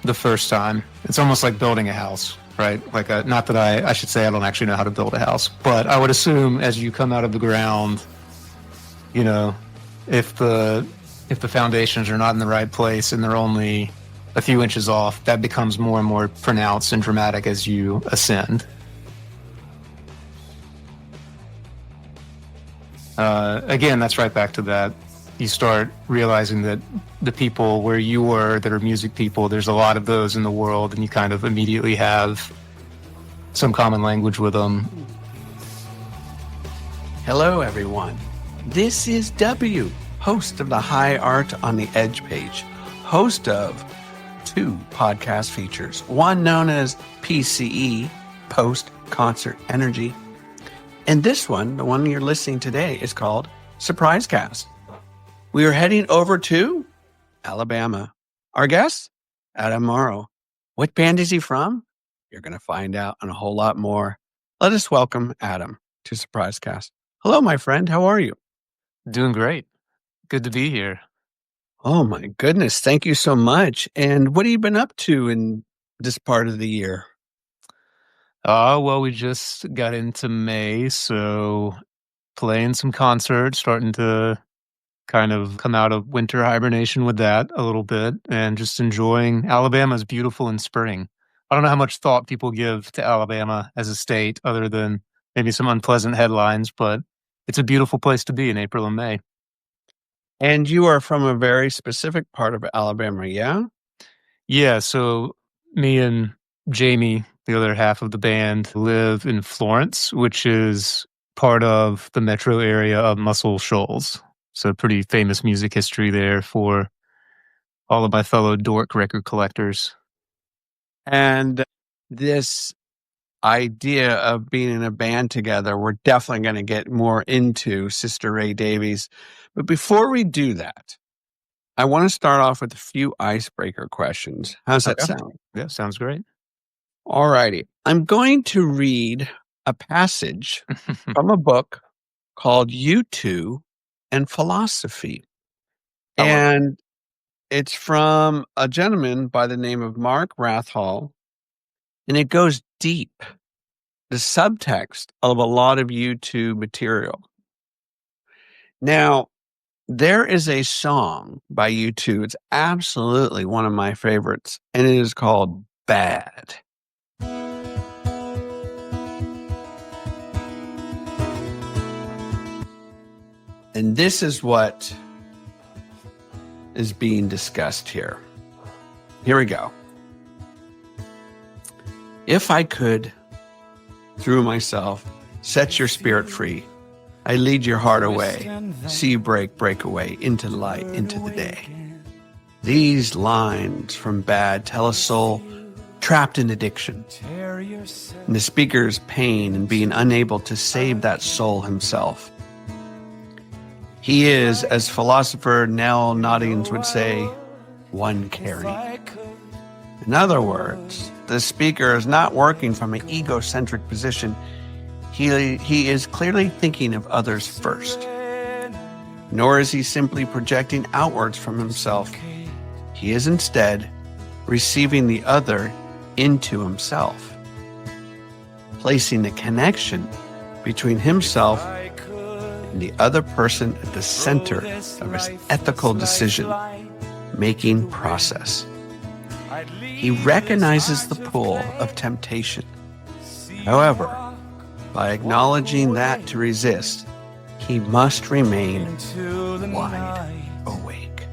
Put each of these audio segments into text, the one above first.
the first time. It's almost like building a house, right? Like, not that I should say I don't actually know how to build a house, but I would assume as you come out of the ground, you know, if the foundations are not in the right place and they're only a few inches off, that becomes more and more pronounced and dramatic as you ascend. Again, that's right back to that. You start realizing that the people where you were that are music people, there's a lot of those in the world, and you kind of immediately have some common language with them. Hello, everyone. This is W, host of the High Art on the Edge page, host of 2 podcast features, one known as PCE, Post Concert Energy, and this one, the one you're listening today, is called Surprise Cast. We are heading over to Alabama. Our guest, Adam Morrow. What band is he from? You're going to find out and a whole lot more. Let us welcome Adam to Surprise Cast. Hello, my friend. How are you? Doing great. Good to be here. Oh, my goodness. Thank you so much. And what have you been up to in this part of the year? Well, we just got into May, so playing some concerts, starting to kind of come out of winter hibernation with that a little bit, and just enjoying Alabama's beautiful in spring. I don't know how much thought people give to Alabama as a state, other than maybe some unpleasant headlines, but it's a beautiful place to be in April and May. And you are from a very specific part of Alabama, yeah? Yeah, so me and Jamie, the other half of the band, live in Florence, which is part of the metro area of Muscle Shoals. So pretty famous music history there for all of my fellow dork record collectors. And this idea of being in a band together, we're definitely going to get more into Sister Ray Davies. But before we do that, I want to start off with a few icebreaker questions. How's that sound? Yeah, sounds great. All righty. I'm going to read a passage from a book called U2 and Philosophy. And it's from a gentleman by the name of Mark Rathhall. And it goes deep, the subtext of a lot of U2 material. Now, there is a song by U2. It's absolutely one of my favorites, and it is called Bad. And this is what is being discussed here. Here we go. If I could, through myself, set your spirit free, I lead your heart away, see you break away into the light, into the day. These lines from Bad tell a soul trapped in addiction, and the speaker's pain in being unable to save that soul himself. He is, as philosopher Nell Noddings would say, one caring. In other words, the speaker is not working from an egocentric position. He is clearly thinking of others first. Nor is he simply projecting outwards from himself. He is instead receiving the other into himself, placing the connection between himself and the other person at the center of his ethical decision-making process. He recognizes the pull of temptation. However, by acknowledging that to resist, he must remain wide awake.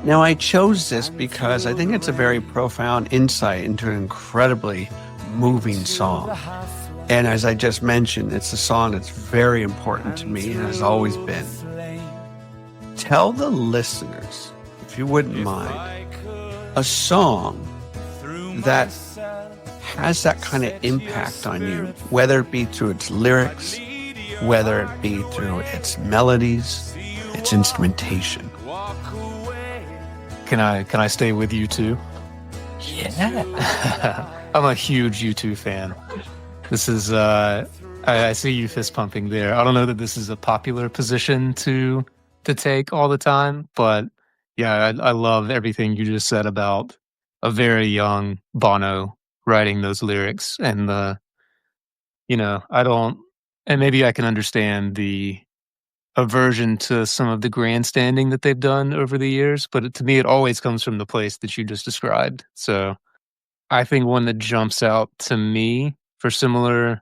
Now, I chose this because I think it's a very profound insight into an incredibly moving song. And as I just mentioned, it's a song that's very important to me and has always been. Tell the listeners, if you wouldn't mind, a song that has that kind of impact on you, whether it be through its lyrics, whether it be through its melodies, its instrumentation. Can I stay with U2? Yeah. I'm a huge U2 fan. This is, I see you fist pumping there. I don't know that this is a popular position to take all the time, but yeah, I love everything you just said about a very young Bono writing those lyrics, and I don't, and maybe I can understand the aversion to some of the grandstanding that they've done over the years, but to me, it always comes from the place that you just described. So I think one that jumps out to me for similar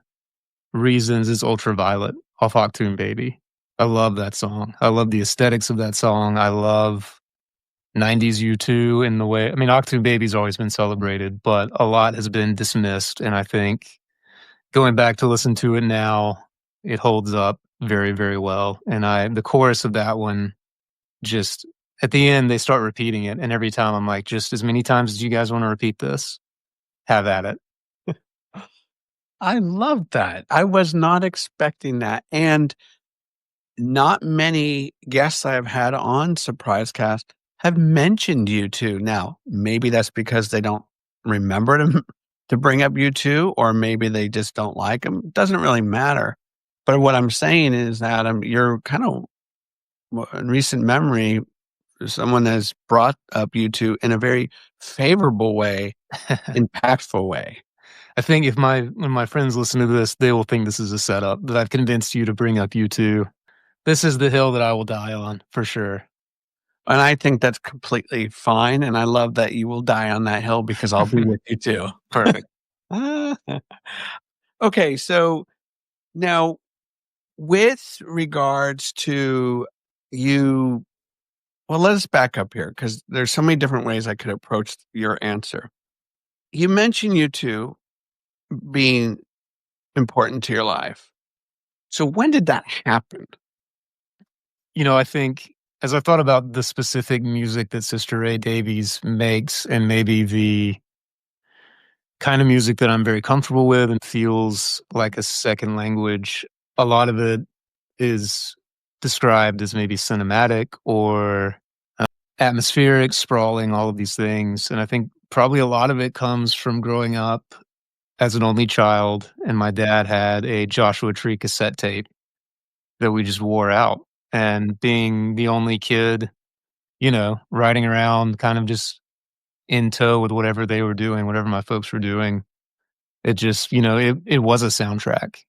reasons is Ultraviolet off Octoon Baby. I love that song. I love the aesthetics of that song. I love 90s U2 in the way, I mean, Octoon Baby's always been celebrated, but a lot has been dismissed, and I think going back to listen to it now, it holds up very, very well, and the chorus of that one, just at the end, they start repeating it, and every time I'm like, "Just as many times as you guys wanna repeat this, have at it." I love that. I was not expecting that, and not many guests I have had on Surprise Cast have mentioned you 2. Now, maybe that's because they don't remember to bring up you 2, or maybe they just don't like them. Doesn't really matter. But what I'm saying is, Adam, you're kind of in recent memory, someone has brought up you 2 in a very favorable way, impactful way. I think when my friends listen to this, they will think this is a setup, that I've convinced you to bring up U2. This is the hill that I will die on, for sure. And I think that's completely fine, and I love that you will die on that hill because I'll be with you too. Perfect. Okay, so now with regards to you, well, let us back up here because there's so many different ways I could approach your answer. You mentioned you 2 being important to your life. So when did that happen? I think as I thought about the specific music that Sister Ray Davies makes, and maybe the kind of music that I'm very comfortable with and feels like a second language, a lot of it is described as maybe cinematic or atmospheric, sprawling, all of these things. And I think probably a lot of it comes from growing up as an only child, and my dad had a Joshua Tree cassette tape that we just wore out. And being the only kid, riding around kind of just in tow with whatever they were doing, whatever my folks were doing, it just, it was a soundtrack.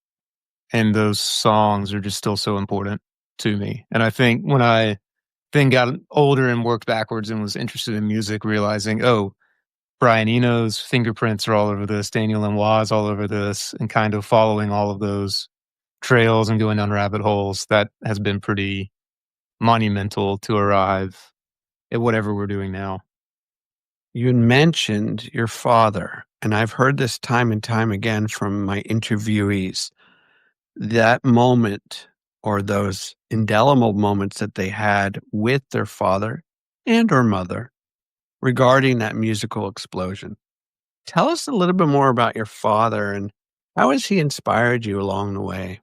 And those songs are just still so important to me. And I think when I then got older and worked backwards and was interested in music, realizing, oh, Brian Eno's fingerprints are all over this, Daniel Lanois all over this, and kind of following all of those trails and going down rabbit holes, that has been pretty monumental to arrive at whatever we're doing now. You mentioned your father, and I've heard this time and time again from my interviewees. That moment or those indelible moments that they had with their father and or mother regarding that musical explosion. Tell us a little bit more about your father and how has he inspired you along the way?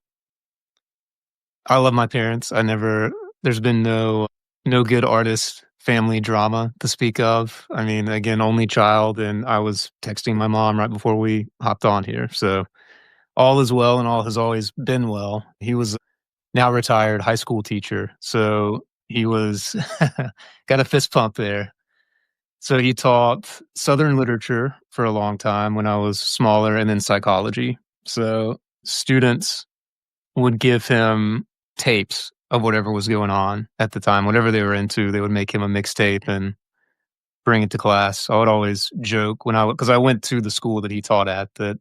I love my parents. There's been no good artist family drama to speak of. I mean, again, only child, and I was texting my mom right before we hopped on here. So all is well and all has always been well. He was now retired high school teacher. So he was got a fist pump there. So he taught Southern literature for a long time when I was smaller, and then psychology. So students would give him tapes of whatever was going on at the time, whatever they were into. They would make him a mixtape and bring it to class. I would always joke because I went to the school that he taught at, that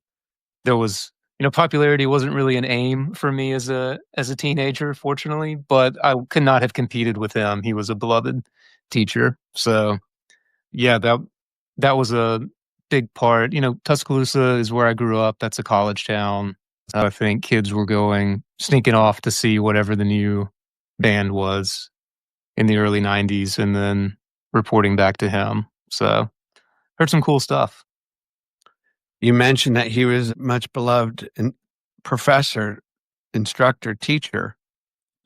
there was, popularity wasn't really an aim for me as a teenager, fortunately, but I could not have competed with him. He was a beloved teacher. So yeah, that was a big part. Tuscaloosa is where I grew up. That's a college town. I think kids were sneaking off to see whatever the new band was in the early 90s and then reporting back to him. So heard some cool stuff. You mentioned that he was much beloved professor, instructor, teacher.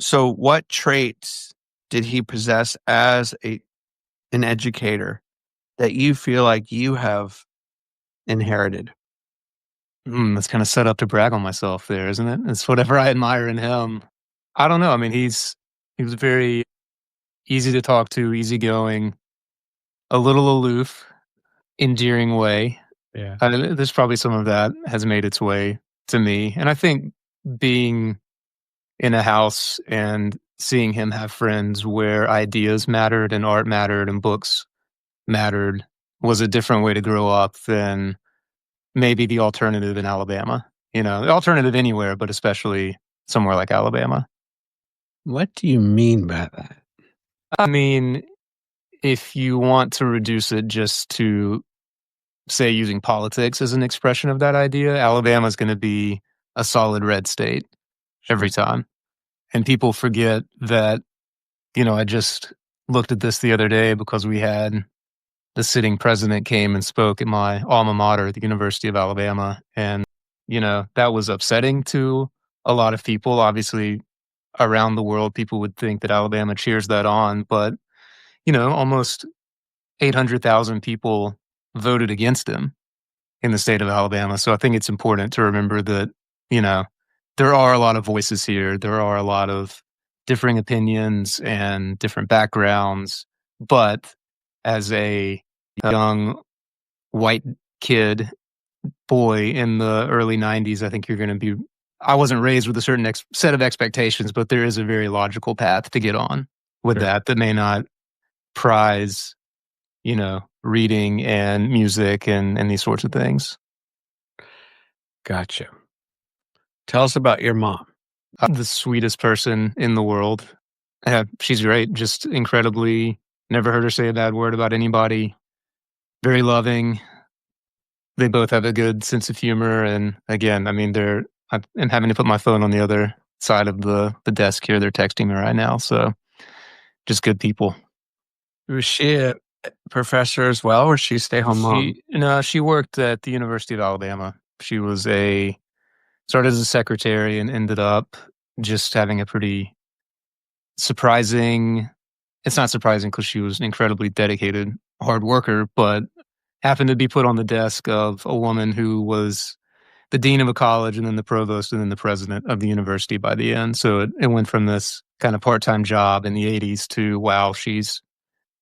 So what traits did he possess as an educator that you feel like you have inherited? That's kind of set up to brag on myself there, isn't it? It's whatever I admire in him. I don't know. I mean, he was very easy to talk to, easygoing, a little aloof, endearing way. Yeah. There's probably some of that has made its way to me, and I think being in a house and seeing him have friends where ideas mattered and art mattered and books mattered was a different way to grow up than maybe the alternative in Alabama. The alternative anywhere, but especially somewhere like Alabama. What do you mean by that? I mean, if you want to reduce it just to, say, using politics as an expression of that idea, Alabama's gonna be a solid red state every time. And people forget that, I just looked at this the other day because we had the sitting president came and spoke at my alma mater, the University of Alabama. And, that was upsetting to a lot of people. Obviously, around the world, people would think that Alabama cheers that on. But, almost 800,000 people voted against him in the state of Alabama. So I think it's important to remember that, you know, there are a lot of voices here. There are a lot of differing opinions and different backgrounds. But as a young white kid, boy in the early 90s, I think you're going to be. I wasn't raised with a certain set of expectations, but there is a very logical path to get on with Sure. that may not prize, reading and music and these sorts of things. Gotcha. Tell us about your mom. I'm the sweetest person in the world. She's great, just incredibly, never heard her say a bad word about anybody. Very loving. They both have a good sense of humor. And again, I'm having to put my phone on the other side of the desk here. They're texting me right now. So just good people. Was she a professor as well, or she stay-home mom? She worked at the University of Alabama. She started as a secretary and ended up just having a pretty surprising. It's not surprising because she was an incredibly dedicated, hard worker, but happened to be put on the desk of a woman who was the dean of a college and then the provost and then the president of the university by the end. So it went from this kind of part-time job in the 80s to, wow, she's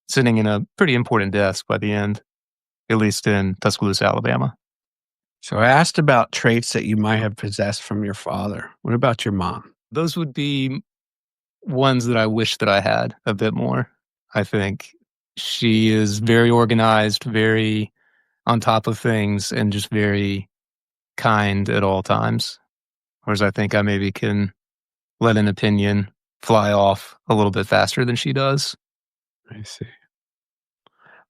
sitting in a pretty important desk by the end, at least in Tuscaloosa, Alabama. So I asked about traits that you might have possessed from your father. What about your mom? Those would be ones that I wish that I had a bit more. I think she is very organized, very on top of things, and just very kind at all times. Whereas I think I maybe can let an opinion fly off a little bit faster than she does. I see.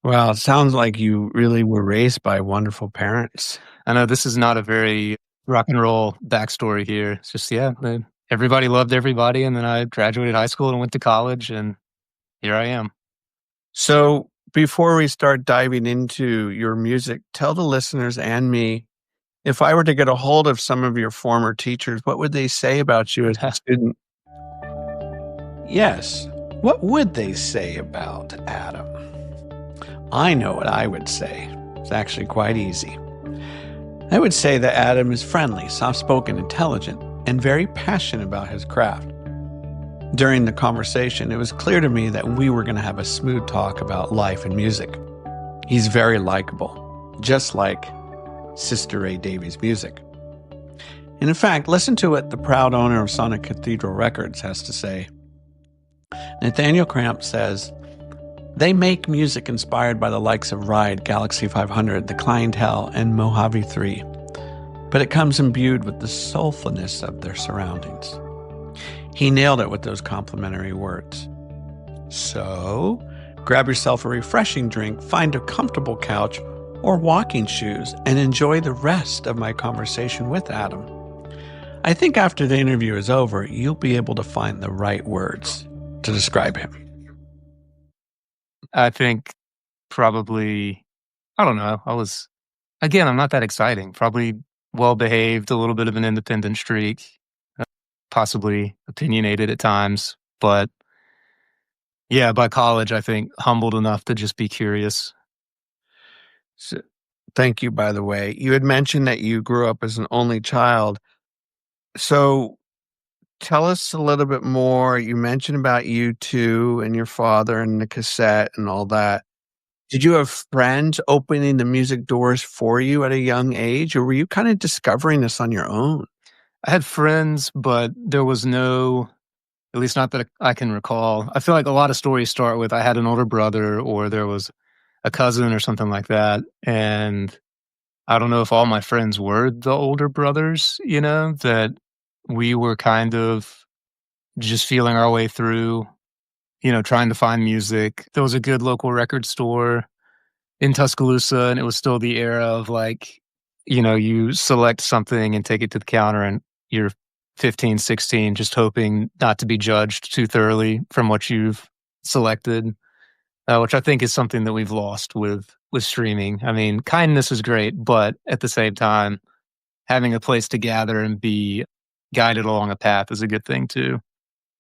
Well, it sounds like you really were raised by wonderful parents. I know this is not a very rock and roll backstory here. It's just, everybody loved everybody. And then I graduated high school and went to college, and here I am. So before we start diving into your music, tell the listeners and me, if I were to get a hold of some of your former teachers, what would they say about you as a student? Yes. What would they say about Adam? I know what I would say. It's actually quite easy. I would say that Adam is friendly, soft-spoken, intelligent, and very passionate about his craft. During the conversation, it was clear to me that we were going to have a smooth talk about life and music. He's very likable, just like Sister Ray Davies' music. And in fact, listen to what the proud owner of Sonic Cathedral Records has to say. Nathaniel Cramp says, "They make music inspired by the likes of Ride, Galaxy 500, The Clientele, and Mojave 3, but it comes imbued with the soulfulness of their surroundings." He nailed it with those complimentary words. So, grab yourself a refreshing drink, find a comfortable couch or walking shoes, and enjoy the rest of my conversation with Adam. I think after the interview is over, you'll be able to find the right words to describe him. I think probably, I don't know. I'm not that exciting. Probably well-behaved, a little bit of an independent streak, possibly opinionated at times. But yeah, by college, I think humbled enough to just be curious. So, thank you, by the way. You had mentioned that you grew up as an only child. So tell us a little bit more. You mentioned about U2 and your father and the cassette and all that. Did you have friends opening the music doors for you at a young age, or were you kind of discovering this on your own? I had friends, but there was no, at least not that I can recall. I feel like a lot of stories start with I had an older brother or there was a cousin or something like that. And I don't know if all my friends were the older brothers, that we were kind of just feeling our way through, trying to find music. There was a good local record store in Tuscaloosa, and it was still the era of like, you select something and take it to the counter, and you're 15, 16, just hoping not to be judged too thoroughly from what you've selected, which I think is something that we've lost with streaming. I mean, kindness is great, but at the same time, having a place to gather and be guided along a path is a good thing too.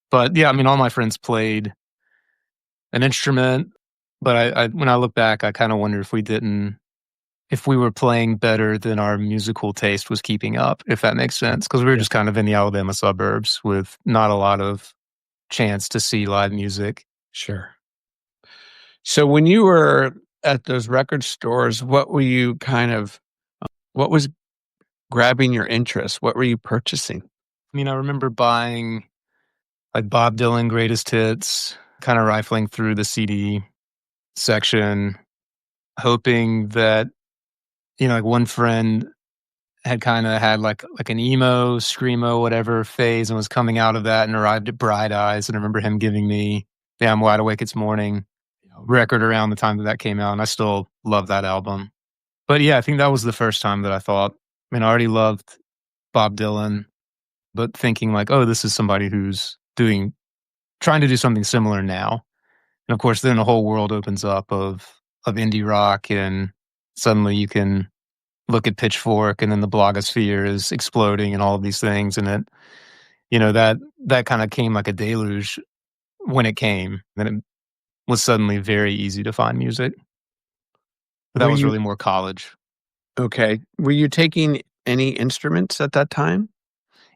But yeah, I mean, all my friends played an instrument, but I when I look back, I kind of wonder if we were playing better than our musical taste was keeping up, if that makes sense, because we were Yeah. just kind of in the Alabama suburbs with not a lot of chance to see live music. Sure. So when you were at those record stores, what was grabbing your interest? What were you purchasing? I mean, I remember buying like Bob Dylan greatest hits, kind of rifling through the CD section, hoping that, like one friend had kinda had like an emo, screamo, whatever phase and was coming out of that and arrived at Bright Eyes, and I remember him giving me the I'm Wide Awake It's Morning record around the time that that came out, and I still love that album. But yeah, I think that was the first time that I thought, I mean, I already loved Bob Dylan, but thinking like, "Oh, this is somebody who's trying to do something similar now." And of course, then a whole world opens up of indie rock, and suddenly you can look at Pitchfork, and then the blogosphere is exploding and all of these things, and that kinda came like a deluge when it came, then it was suddenly very easy to find music. But that Were was you really more college. okay? Were you taking any instruments at that time?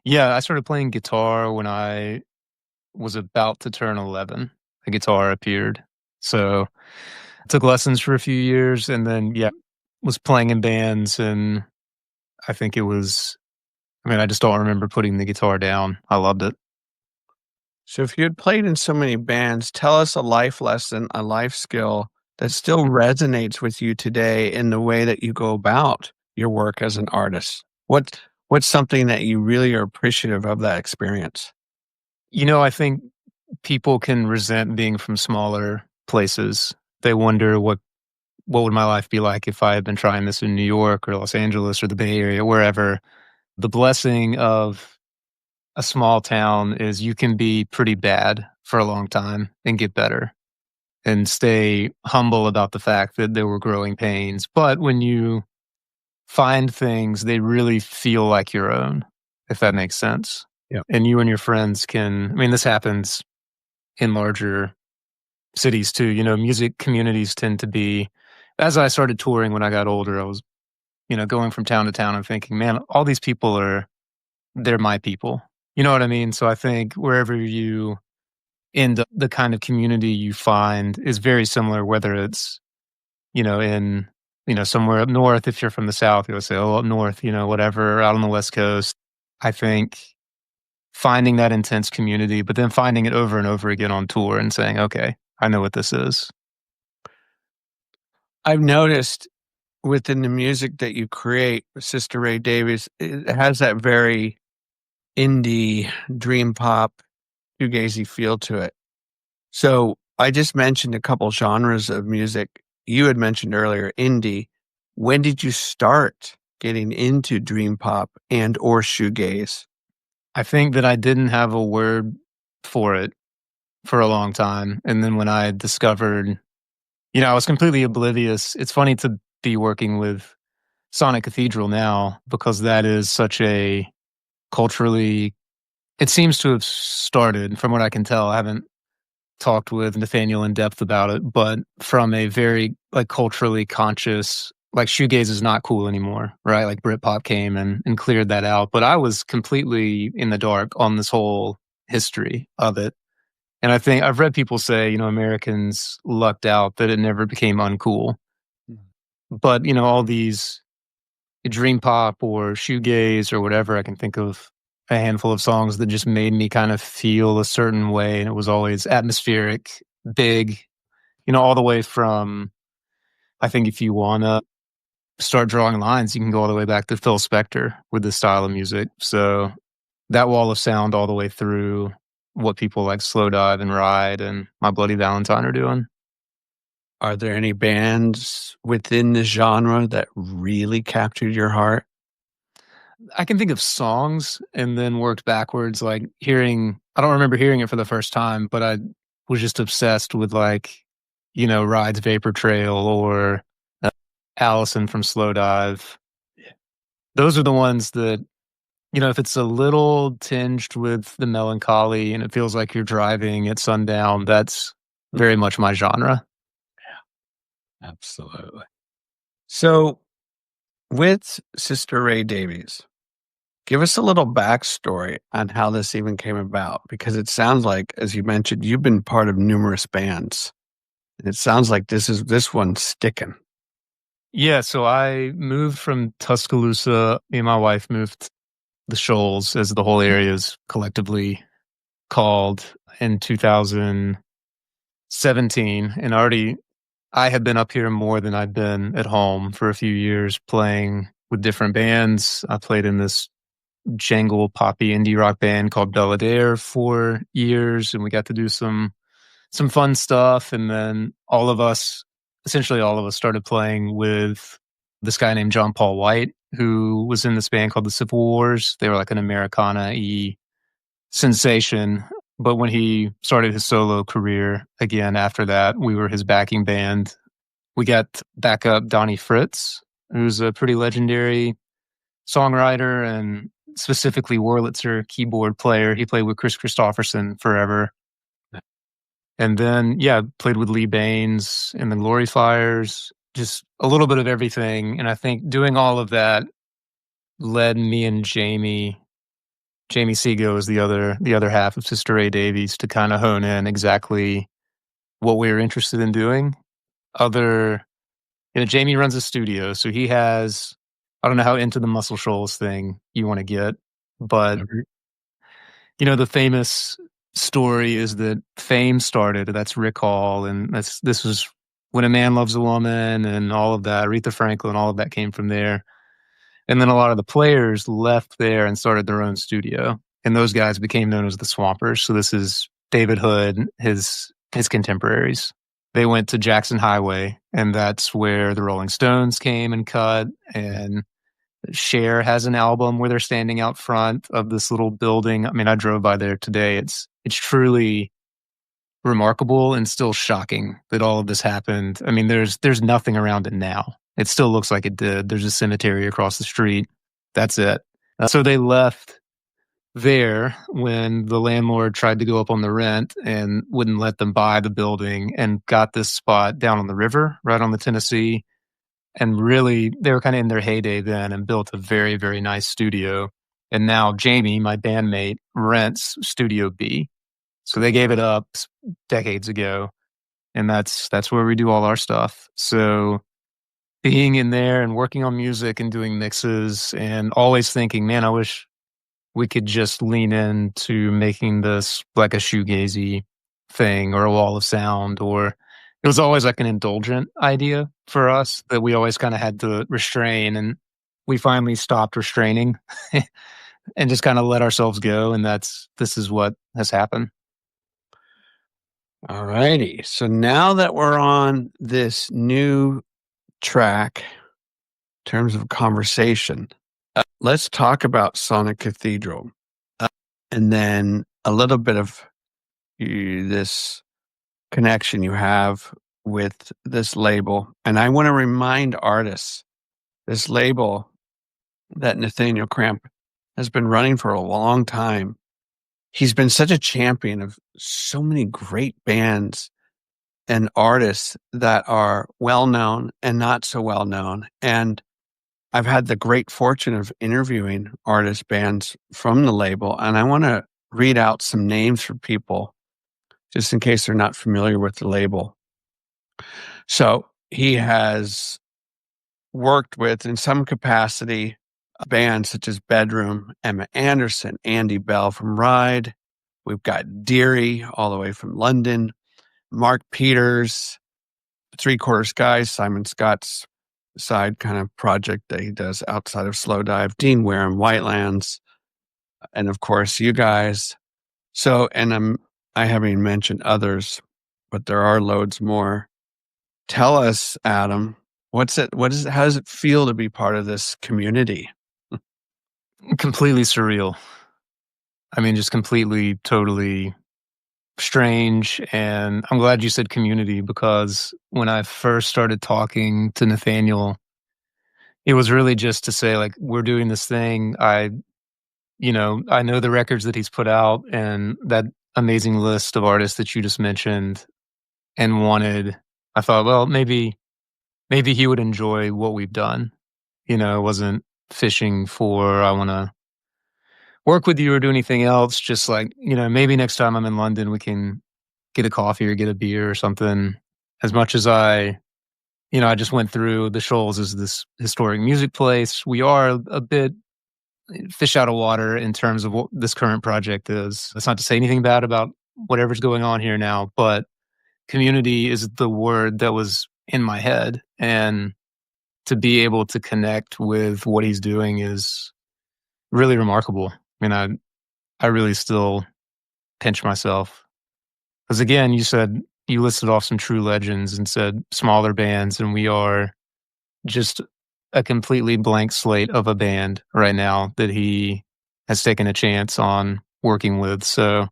Yeah, I started playing guitar when I was about to turn 11. The guitar appeared. So, I took lessons for a few years and then, yeah, was playing in bands, and I think it was, I mean, I just don't remember putting the guitar down. I loved it. So if you had played in so many bands, tell us a life lesson, a life skill that still resonates with you today in the way that you go about your work as an artist. What's something that you really are appreciative of that experience? I think people can resent being from smaller places. They wonder what would my life be like if I had been trying this in New York or Los Angeles or the Bay Area, wherever. The blessing of a small town is you can be pretty bad for a long time and get better and stay humble about the fact that there were growing pains. But when you find things, they really feel like your own, if that makes sense. Yeah. And you and your friends can, I mean, this happens in larger cities too. Music communities tend to be, as I started touring when I got older, I was, going from town to town and thinking, man, all these people they're my people. You know what I mean? So I think wherever you end up, the kind of community you find is very similar, whether it's, in, somewhere up north. If you're from the South, you'll say, oh, up north, whatever, out on the West Coast. I think finding that intense community, but then finding it over and over again on tour and saying, okay, I know what this is. I've noticed within the music that you create, Sister Ray Davies, it has that very indie dream pop, shoegazy feel to it. So I just mentioned a couple genres of music. You had mentioned earlier indie. When did you start getting into dream pop and or shoegaze? I think that I didn't have a word for it for a long time. And then when I discovered, I was completely oblivious. It's funny to be working with Sonic Cathedral now because that is such a culturally, it seems to have started, from what I can tell. I haven't talked with Nathaniel in depth about it, but from a very like culturally conscious, like shoegaze is not cool anymore, right? Like Britpop came and cleared that out. But I was completely in the dark on this whole history of it. And I think I've read people say, Americans lucked out that it never became uncool. But, all these dream pop or shoegaze or whatever, I can think of a handful of songs that just made me kind of feel a certain way. And it was always atmospheric, big, all the way from, I think if you want to start drawing lines, you can go all the way back to Phil Spector with this style of music. So that wall of sound all the way through what people like Slow Dive and Ride and My Bloody Valentine are doing. Are there any bands within the genre that really captured your heart? I can think of songs and then worked backwards, like I don't remember hearing it for the first time, but I was just obsessed with Ride's Vapor Trail or Allison from Slow Dive. Yeah. Those are the ones that, if it's a little tinged with the melancholy and it feels like you're driving at sundown, that's very much my genre. Absolutely. So, with Sister Ray Davies, give us a little backstory on how this even came about, because it sounds like, as you mentioned, you've been part of numerous bands. And it sounds like this one's sticking. Yeah, so I moved from Tuscaloosa. Me and my wife moved the Shoals, as the whole area is collectively called, in 2017. And I had been up here more than I'd been at home for a few years playing with different bands. I played in this jangle poppy indie rock band called Belladere for years, and we got to do some fun stuff. And then essentially all of us started playing with this guy named John Paul White, who was in this band called the Civil Wars. They were like an Americana-y sensation. But when he started his solo career again after that, we were his backing band. We got backup Donnie Fritz, who's a pretty legendary songwriter and specifically Wurlitzer keyboard player. He played with Chris Christopherson forever. And then, played with Lee Baines and the Glory Fires, just a little bit of everything. And I think doing all of that led me and Jamie Seago is the other half of Sister Ray Davies, to kind of hone in exactly what we were interested in doing. Jamie runs a studio, so he has, I don't know how into the Muscle Shoals thing you want to get, but the famous story is that Fame started. That's Rick Hall, and this was When a Man Loves a Woman and all of that. Aretha Franklin, all of that came from there. And then a lot of the players left there and started their own studio, and those guys became known as the Swampers. So this is David Hood, his contemporaries. They went to Jackson Highway, and that's where the Rolling Stones came and cut. And Cher has an album where they're standing out front of this little building. I mean, I drove by there today. It's truly remarkable and still shocking that all of this happened. I mean, there's nothing around it now. It still looks like it did. There's a cemetery across the street. That's it. So they left there when the landlord tried to go up on the rent and wouldn't let them buy the building, and got this spot down on the river, right on the Tennessee. And really, they were kind of in their heyday then and built a very, very nice studio. And now Jamie, my bandmate, rents Studio B. So they gave it up decades ago. And that's where we do all our stuff. So being in there and working on music and doing mixes and always thinking, man, I wish we could just lean into making this like a shoegazy thing or a wall of sound, or it was always like an indulgent idea for us that we always kind of had to restrain, and we finally stopped restraining and just kind of let ourselves go. And this is what has happened. All righty. So now that we're on this new track in terms of conversation, let's talk about Sonic Cathedral, and then a little bit of this connection you have with this label. And I want to remind artists, this label that Nathaniel Cramp has been running for a long time. He's been such a champion of so many great bands and artists that are well-known and not so well-known. And I've had the great fortune of interviewing artist bands from the label. And I want to read out some names for people just in case they're not familiar with the label. So he has worked with, in some capacity, bands such as Bedroom, Emma Anderson, Andy Bell from Ride. We've got Deary all the way from London, Mark Peters, Three Quarter Skies, Simon Scott's side kind of project that he does outside of Slow Dive, Dean Wareham, Whitelands, and of course you guys. So, and I haven't even mentioned others, but there are loads more. Tell us, Adam, how does it feel to be part of this community? Completely surreal. I mean, just completely, totally strange. And I'm glad you said community, because when I first started talking to Nathaniel, it was really just to say, like, we're doing this thing. I know the records that he's put out and that amazing list of artists that you just mentioned, and I thought, well, maybe he would enjoy what we've done. I wasn't fishing for, I want to work with you or do anything else. Just like, maybe next time I'm in London, we can get a coffee or get a beer or something. As much as I just went through the Shoals as this historic music place, we are a bit fish out of water in terms of what this current project is. That's not to say anything bad about whatever's going on here now, but community is the word that was in my head. And to be able to connect with what he's doing is really remarkable. I mean, I really still pinch myself. Because again, you listed off some true legends and said smaller bands, and we are just a completely blank slate of a band right now that he has taken a chance on working with. So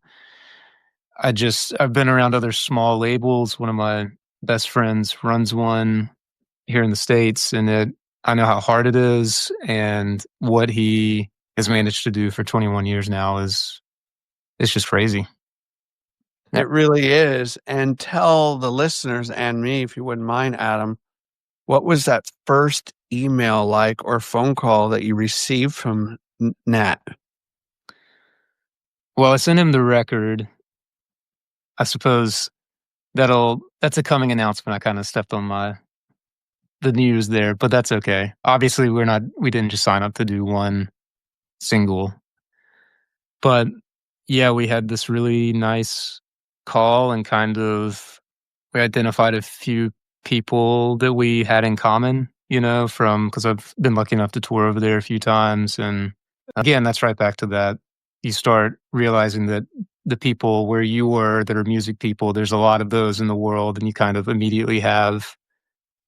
I've been around other small labels. One of my best friends runs one here in the States, and I know how hard it is, and what he has managed to do for 21 years now it's just crazy. It really is. And tell the listeners and me, if you wouldn't mind, Adam, what was that first email like or phone call that you received from Nat? Well, I sent him the record. I suppose that's a coming announcement. I kind of stepped on the news there, but that's okay. Obviously, we didn't just sign up to do one single. But yeah, we had this really nice call, and kind of we identified a few people that we had in common, because I've been lucky enough to tour over there a few times. And again, that's right back to that. You start realizing that the people where you were that are music people, there's a lot of those in the world, and you kind of immediately have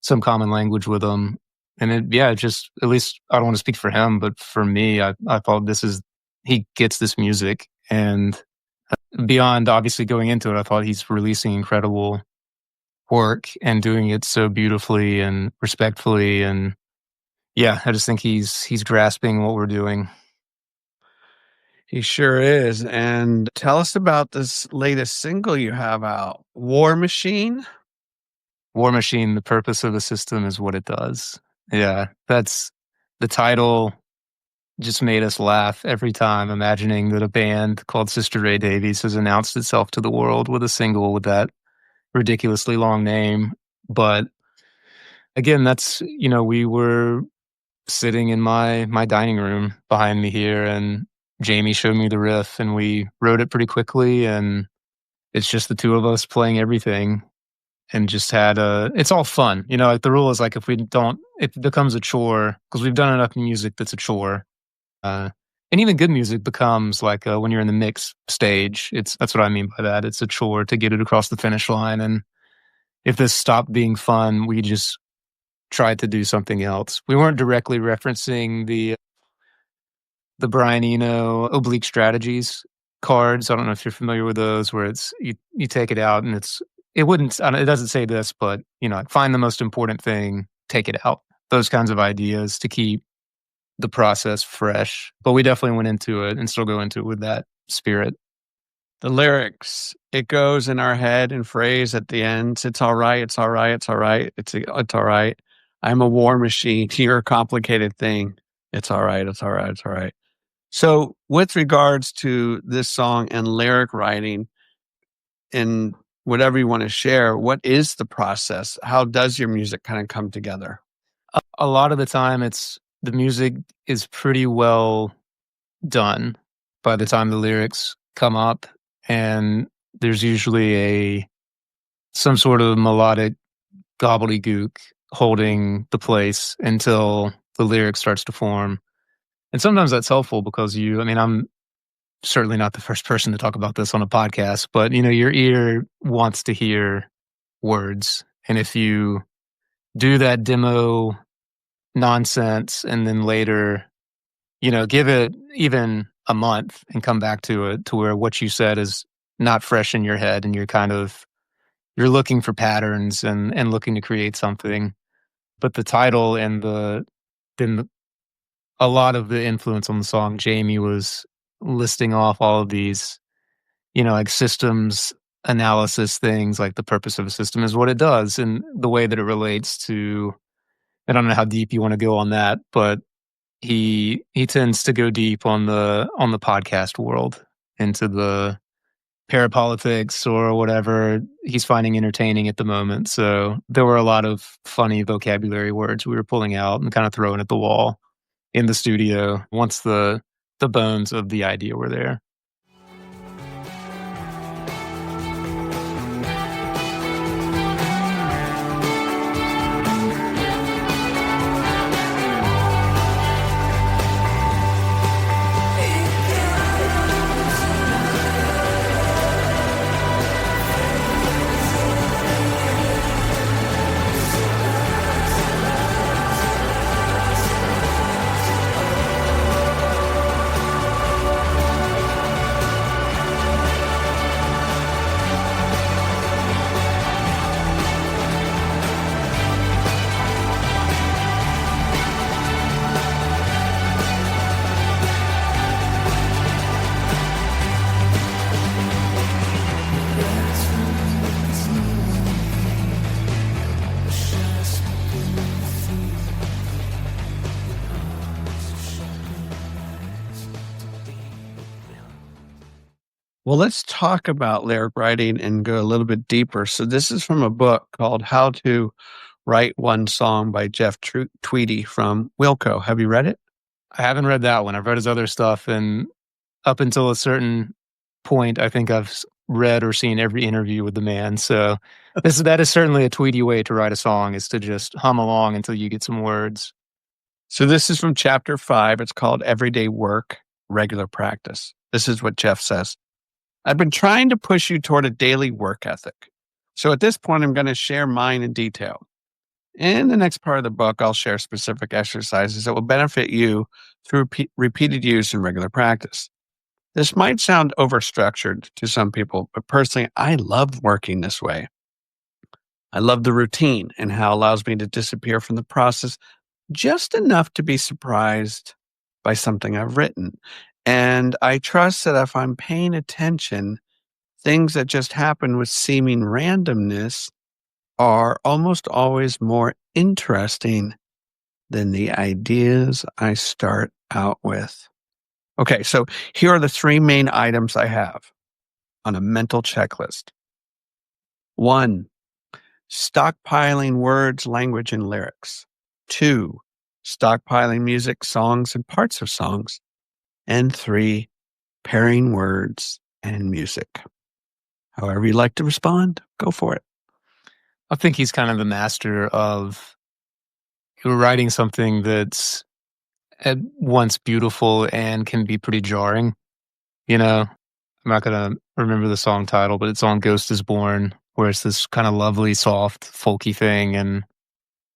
some common language with them. And just, at least I don't want to speak for him, but for me, I thought he gets this music. And beyond obviously going into it, I thought he's releasing incredible work and doing it so beautifully and respectfully. And yeah, I just think he's grasping what we're doing. He sure is. And tell us about this latest single you have out, War Machine. War Machine, the purpose of the system is what it does. Yeah, that's the title. Just made us laugh every time, imagining that a band called Sister Ray Davies has announced itself to the world with a single with that ridiculously long name. But again, we were sitting in my dining room behind me here, and Jamie showed me the riff, and we wrote it pretty quickly, and it's just the two of us playing everything, and just it's all fun. Like the rule is, like, it becomes a chore, because we've done enough music that's a chore. And even good music becomes like, when you're in the mix stage, that's what I mean by that. It's a chore to get it across the finish line. And if this stopped being fun, we just tried to do something else. We weren't directly referencing the Brian Eno oblique strategies cards. I don't know if you're familiar with those, where it's you take it out, and it doesn't say this, but find the most important thing, take it out. Those kinds of ideas to keep the process fresh. But we definitely went into it, and still go into it, with that spirit. The lyrics, it goes in our head in phrase at the end. It's all right, it's all right, it's all right, it's all right. I'm a war machine. You're a complicated thing. It's all right, it's all right, it's all right. So with regards to this song and lyric writing, in whatever you want to share, what is the process? How does your music kind of come together? A lot of the time, it's the music is pretty well done by the time the lyrics come up, and there's usually some sort of melodic gobbledygook holding the place until the lyric starts to form. And sometimes that's helpful because I'm certainly not the first person to talk about this on a podcast, but your ear wants to hear words. And if you do that demo nonsense and then later, give it even a month and come back to it to where what you said is not fresh in your head and you're looking for patterns and looking to create something. But the title and a lot of the influence on the song, Jamie was listing off all of these, like systems analysis things, like the purpose of a system is what it does and the way that it relates to, I don't know how deep you want to go on that, but he tends to go deep on the podcast world into the parapolitics or whatever he's finding entertaining at the moment. So there were a lot of funny vocabulary words we were pulling out and kind of throwing at the wall in the studio once the bones of the idea were there. Well, let's talk about lyric writing and go a little bit deeper. So this is from a book called How to Write One Song by Jeff Tweedy from Wilco. Have you read it? I haven't read that one. I've read his other stuff, and up until a certain point, I think I've read or seen every interview with the man. So that is certainly a Tweedy way to write a song, is to just hum along until you get some words. So this is from chapter 5. It's called Everyday Work, Regular Practice. This is what Jeff says. I've been trying to push you toward a daily work ethic. So at this point, I'm going to share mine in detail. In the next part of the book, I'll share specific exercises that will benefit you through repeated use and regular practice. This might sound overstructured to some people, but personally, I love working this way. I love the routine and how it allows me to disappear from the process just enough to be surprised by something I've written. And I trust that if I'm paying attention, things that just happen with seeming randomness are almost always more interesting than the ideas I start out with. Okay, so here are the 3 main items I have on a mental checklist. 1, stockpiling words, language, and lyrics. 2, stockpiling music, songs, and parts of songs. And 3, pairing words and music. However you like to respond, go for it. I think he's kind of the master of writing something that's at once beautiful and can be pretty jarring. I'm not going to remember the song title, but it's on Ghost is Born, where it's this kind of lovely, soft, folky thing. And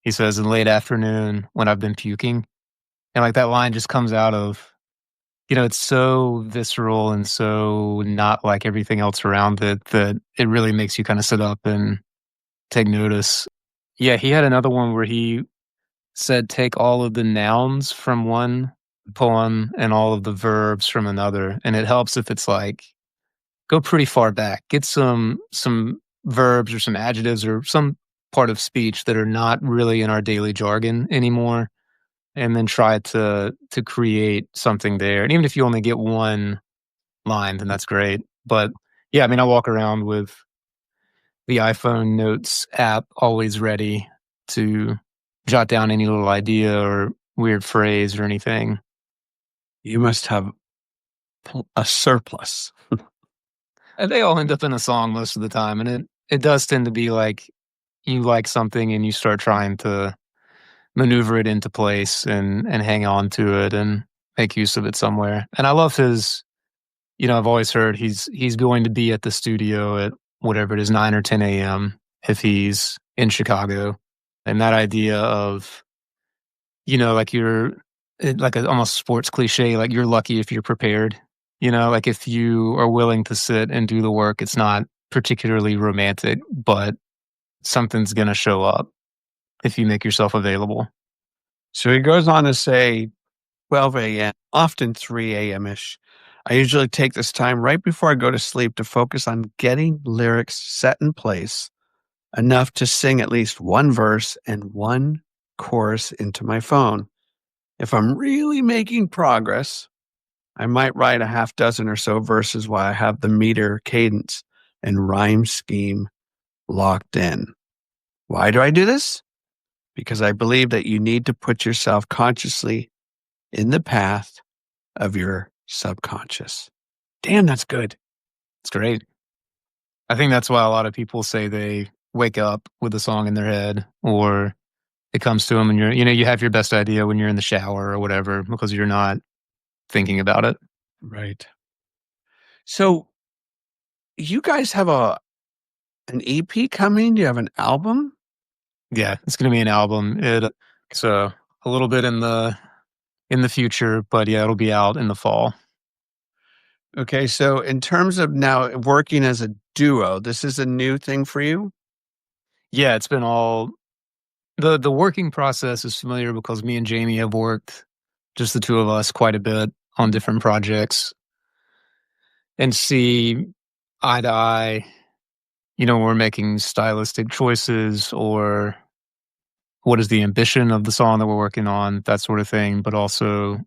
he says, in late afternoon when I've been puking. And like that line just comes out of, it's so visceral and so not like everything else around it that it really makes you kind of sit up and take notice. Yeah, he had another one where he said, take all of the nouns from one poem and all of the verbs from another. And it helps if it's like, go pretty far back, get some verbs or some adjectives or some part of speech that are not really in our daily jargon anymore, and then try to create something there. And even if you only get one line, then that's great. But Yeah, I mean, I walk around with the iPhone Notes app always ready to jot down any little idea or weird phrase or anything. You must have a surplus. And they all end up in a song most of the time, and it does tend to be like you like something and you start trying to maneuver it into place and hang on to it and make use of it somewhere. And I love his, I've always heard he's going to be at the studio at whatever it is, 9 or 10 a.m. if he's in Chicago. And that idea of, like like a almost sports cliche, like you're lucky if you're prepared. Like if you are willing to sit and do the work, it's not particularly romantic, but something's going to show up if you make yourself available. So he goes on to say 12 a.m., often 3 a.m. ish. I usually take this time right before I go to sleep to focus on getting lyrics set in place enough to sing at least one verse and one chorus into my phone. If I'm really making progress, I might write a half dozen or so verses while I have the meter, cadence, and rhyme scheme locked in. Why do I do this? Because I believe that you need to put yourself consciously in the path of your subconscious. Damn, that's good. It's great. I think that's why a lot of people say they wake up with a song in their head, or it comes to them and you have your best idea when you're in the shower or whatever, because you're not thinking about it. Right. So you guys have an EP coming? Do you have an album? Yeah, it's going to be an album. It's a little bit in the future, but yeah, it'll be out in the fall. Okay, so in terms of now working as a duo, this is a new thing for you? Yeah, it's been all the working process is familiar because me and Jamie have worked, just the two of us, quite a bit on different projects and see eye to eye, when we're making stylistic choices or what is the ambition of the song that we're working on, that sort of thing, but also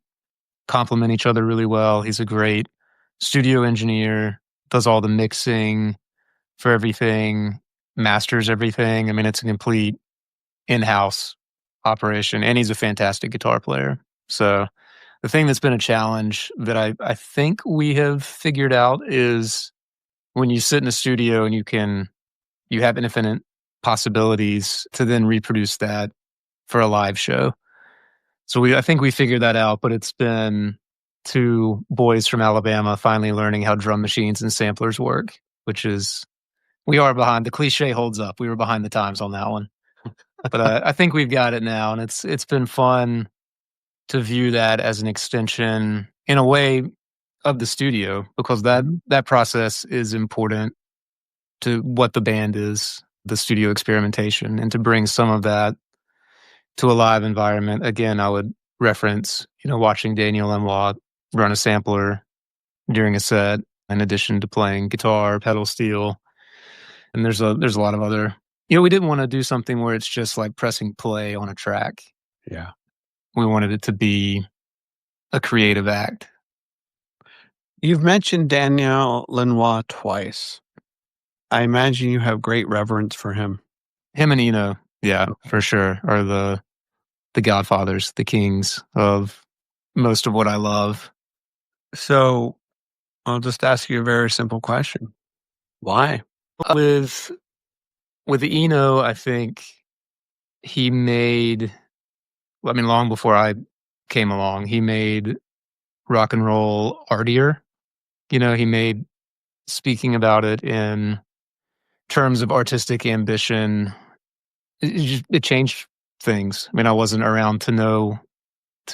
complement each other really well. He's a great studio engineer, does all the mixing for everything, masters everything. I mean, it's a complete in-house operation, and he's a fantastic guitar player. So the thing that's been a challenge that I think we have figured out is when you sit in a studio and you have infinite possibilities to then reproduce that for a live show. So I think we figured that out, but it's been two boys from Alabama finally learning how drum machines and samplers work, which is, we are behind. The cliche holds up. We were behind the times on that one. But I think we've got it now, and it's been fun to view that as an extension, in a way, of the studio, because that process is important to what the band is, the studio experimentation, and to bring some of that to a live environment. Again, I would reference, watching Daniel Lanois run a sampler during a set, in addition to playing guitar, pedal steel, and there's a lot of other. We didn't want to do something where it's just like pressing play on a track. Yeah. We wanted it to be a creative act. You've mentioned Daniel Lanois twice. I imagine you have great reverence for him. Him and Eno, yeah, for sure, are the godfathers, the kings of most of what I love. So I'll just ask you a very simple question. Why? With Eno, I think he made, long before I came along, he made rock and roll artier. He made speaking about it in terms of artistic ambition. It changed things. I wasn't around to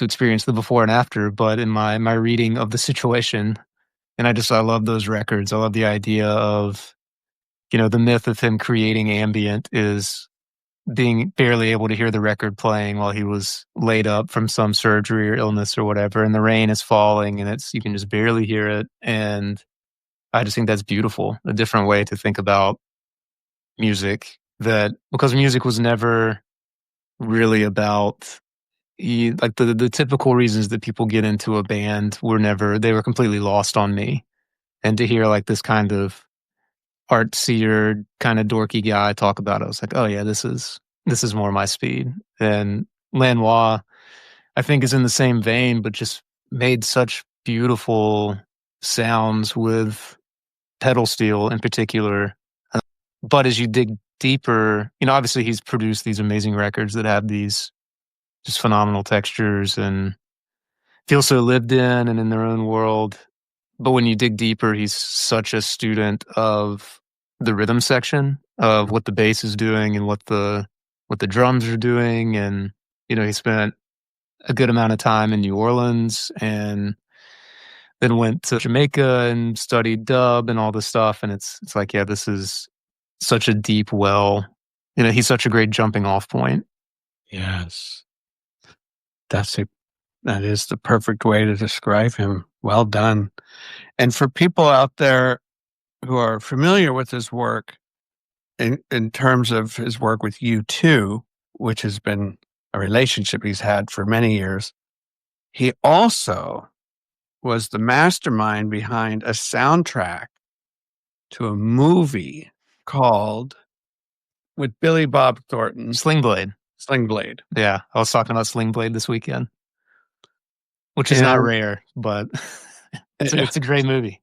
experience the before and after, but in my reading of the situation, and I love those records. I love the idea of, the myth of him creating ambient is being barely able to hear the record playing while he was laid up from some surgery or illness or whatever, and the rain is falling and you can just barely hear it. And I just think that's beautiful, a different way to think about music, because music was never really about like the typical reasons that people get into a band they were completely lost on me. And to hear like this kind of artsier, kind of dorky guy talk about it, I was like, oh yeah, this is more my speed. And Lanois, I think, is in the same vein, but just made such beautiful sounds with pedal steel in particular. But as you dig deeper, obviously he's produced these amazing records that have these just phenomenal textures and feel so lived in and in their own world. But when you dig deeper, he's such a student of the rhythm section of what the bass is doing and what the drums are doing. And, he spent a good amount of time in New Orleans and then went to Jamaica and studied dub and all this stuff. And it's like, yeah, this is such a deep well. He's such a great jumping off point. Yes. That is the perfect way to describe him. Well done. And for people out there who are familiar with his work, in terms of his work with U2, which has been a relationship he's had for many years, he also was the mastermind behind a soundtrack to a movie called, with Billy Bob Thornton, Sling Blade. Sling Blade. Yeah, I was talking about Sling Blade this weekend, which is not rare, but it's a great movie.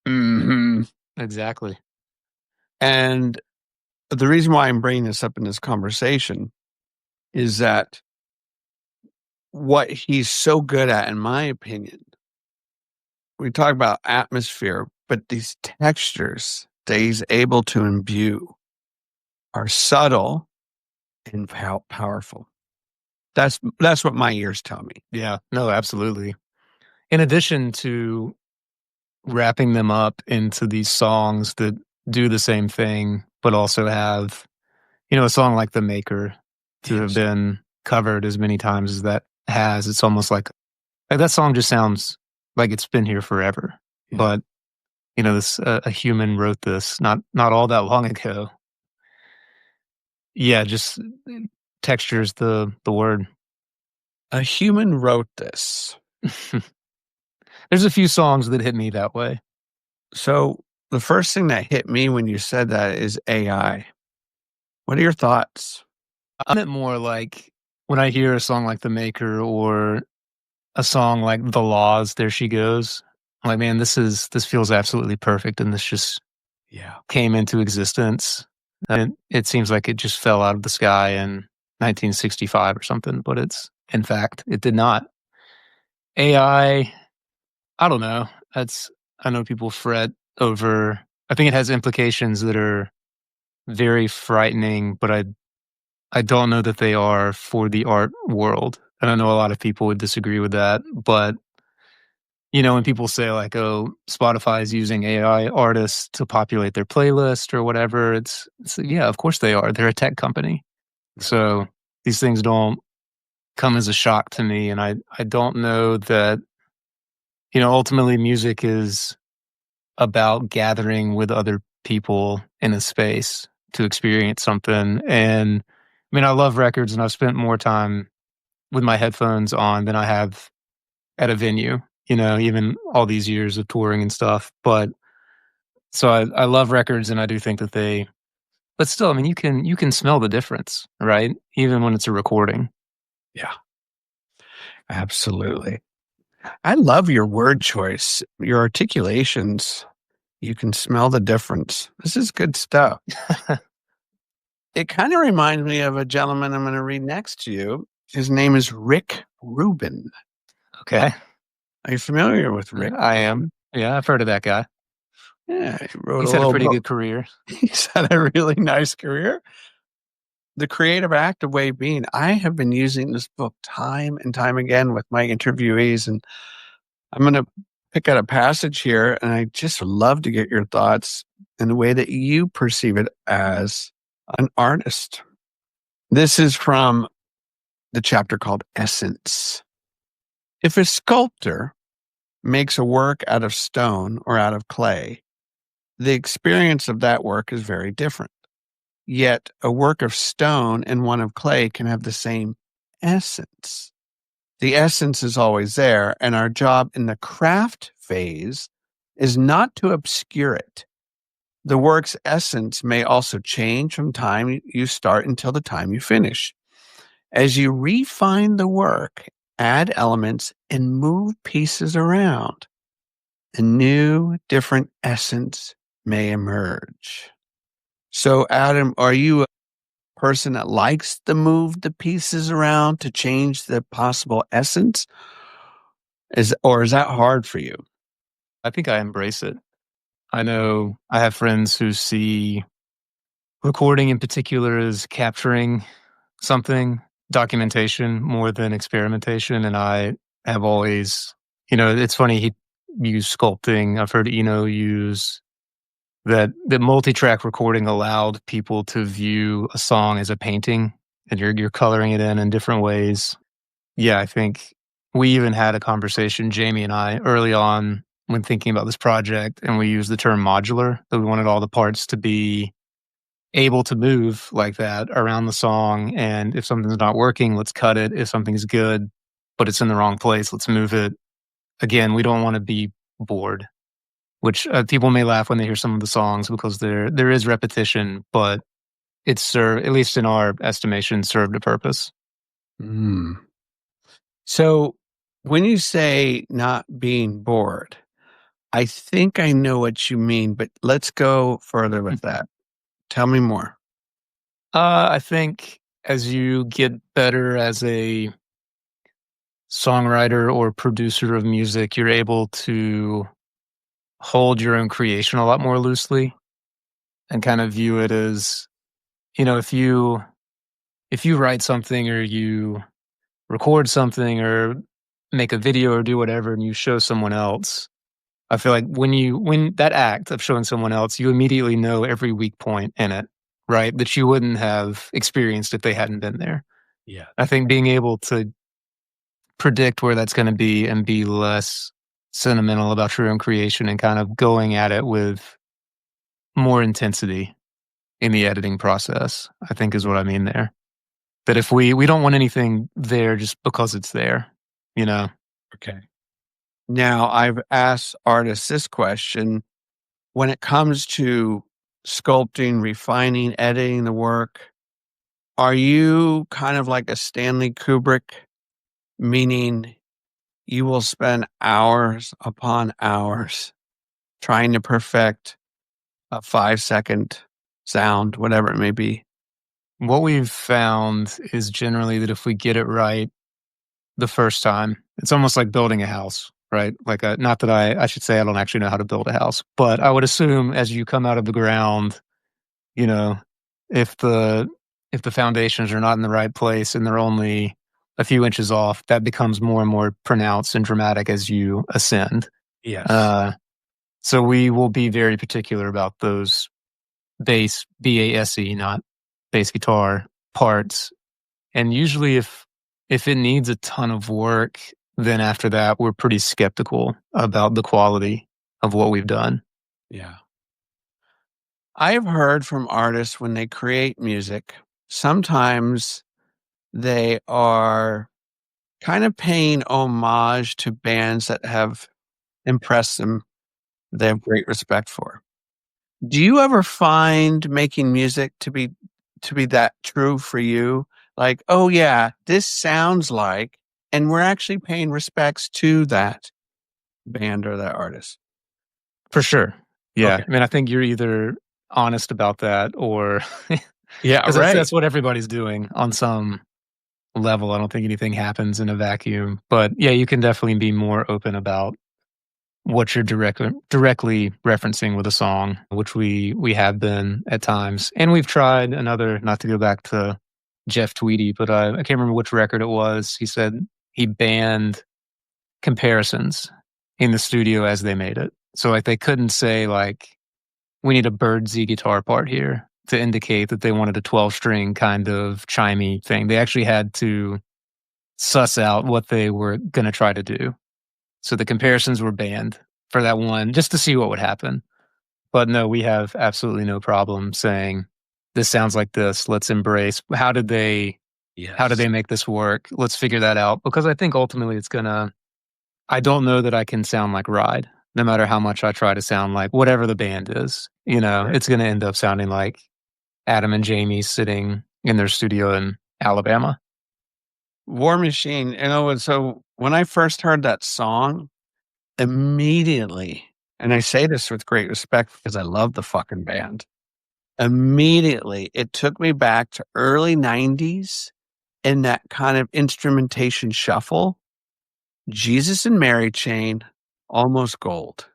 Mm-hmm. Exactly. And the reason why I'm bringing this up in this conversation is that what he's so good at, in my opinion, we talk about atmosphere, but these textures that he's able to imbue are subtle and powerful. That's what my ears tell me. Yeah, no, absolutely. In addition to wrapping them up into these songs that do the same thing, but also have, a song like The Maker to have been covered as many times as that has. It's almost like that song just sounds like it's been here forever. Yeah. But, this a human wrote this not all that long ago. Yeah, just texture's the word. A human wrote this. There's a few songs that hit me that way. So the first thing that hit me when you said that is AI. What are your thoughts? I meant more like when I hear a song like The Maker or a song like The Laws, There She Goes. I'm like, man, this feels absolutely perfect. And this just came into existence. And it seems like it just fell out of the sky in 1965 or something, but in fact, it did not. AI, I don't know. I know people fret over, I think it has implications that are very frightening, but I don't know that they are for the art world. And I know a lot of people would disagree with that, but when people say like, oh, Spotify is using AI artists to populate their playlist or whatever, it's yeah, of course they are. They're a tech company. So these things don't come as a shock to me. And I don't know that, ultimately music is about gathering with other people in a space to experience something. And I mean, I love records and I've spent more time with my headphones on than I have at a venue, even all these years of touring and stuff. But so I love records and I do think that but still, I mean, you can smell the difference, right? Even when it's a recording. Yeah, absolutely. I love your word choice, your articulations. You can smell the difference. This is good stuff. It kind of reminds me of a gentleman I'm going to read next to you. His name is Rick Rubin. Okay. Are you familiar with Rick? I am. Yeah, I've heard of that guy. Yeah, he's had a pretty good career. He's had a really nice career. The Creative Act of Way Being. I have been using this book time and time again with my interviewees, and I'm going to pick out a passage here, and I just love to get your thoughts in the way that you perceive it as an artist. This is from the chapter called Essence. If a sculptor makes a work out of stone or out of clay, the experience of that work is very different. Yet a work of stone and one of clay can have the same essence. The essence is always there, and our job in the craft phase is not to obscure it, The work's essence may also change from time you start until the time you finish. As you refine the work, add elements and move pieces around, a new, different essence may emerge. So, Adam, are you a person that likes to move the pieces around to change the possible essence? Is that hard for you? I think I embrace it. I know I have friends who see recording in particular as capturing something, documentation more than experimentation, and I have always, it's funny, he used sculpting. I've heard Eno use that the multi-track recording allowed people to view a song as a painting, and you're coloring it in different ways. Yeah, I think we even had a conversation, Jamie and I, early on when thinking about this project, and we used the term modular, that we wanted all the parts to be able to move like that around the song. And if something's not working, let's cut it. If something's good, but it's in the wrong place, let's move it. Again, we don't want to be bored, which people may laugh when they hear some of the songs because there is repetition, but it's at least in our estimation, served a purpose. Mm. So, when you say not being bored, I think I know what you mean, but let's go further with that. Tell me more. I think as you get better as a songwriter or producer of music, you're able to hold your own creation a lot more loosely and kind of view it as, if you write something or you record something or make a video or do whatever and you show someone else, I feel like when that act of showing someone else, you immediately know every weak point in it, right? That you wouldn't have experienced if they hadn't been there. Yeah. I think being able to predict where that's going to be and be less sentimental about your own creation and kind of going at it with more intensity in the editing process, I think is what I mean there. That if we don't want anything there just because it's there, you know? Okay. Now, I've asked artists this question. When it comes to sculpting, refining, editing the work, are you kind of like a Stanley Kubrick, meaning you will spend hours upon hours trying to perfect a 5-second sound, whatever it may be? What we've found is generally that if we get it right the first time, it's almost like building a house, right? Like, not that I should say I don't actually know how to build a house, but I would assume as you come out of the ground, you know, if the if the foundations are not in the right place and they're only a few inches off, that becomes more and more pronounced and dramatic as you ascend. Yes. So we will be very particular about those bass, BASE, not bass guitar parts. And usually if it needs a ton of work, then after that, we're pretty skeptical about the quality of what we've done. Yeah. I've heard from artists when they create music, sometimes they are kind of paying homage to bands that have impressed them, they have great respect for. Do you ever find making music to be that true for you? Like, oh yeah, this sounds like, and we're actually paying respects to that band or that artist. For sure. Yeah. Okay. I mean, I think you're either honest about that or Yeah, because right. that's what everybody's doing on some level. I don't think anything happens in a vacuum. But yeah, you can definitely be more open about what you're directly referencing with a song, which we have been at times. And we've tried another, not to go back to Jeff Tweedy, but I can't remember which record it was. He said he banned comparisons in the studio as they made it. So like they couldn't say like, we need a birdsy guitar part here to indicate that they wanted a 12-string kind of chimey thing. They actually had to suss out what they were going to try to do. So the comparisons were banned for that one, just to see what would happen. But no, we have absolutely no problem saying, this sounds like this. Let's embrace. How did they Yes. make this work? Let's figure that out. Because I think ultimately I don't know that I can sound like Ride. no matter how much I try to sound like whatever the band is, Right. it's gonna end up sounding like Adam and Jamie sitting in their studio in Alabama. War Machine, and so when I first heard that song, immediately, and I say this with great respect because I love the fucking band, immediately it took me back to early 90s in that kind of instrumentation shuffle. Jesus and Mary Chain, Almost Gold.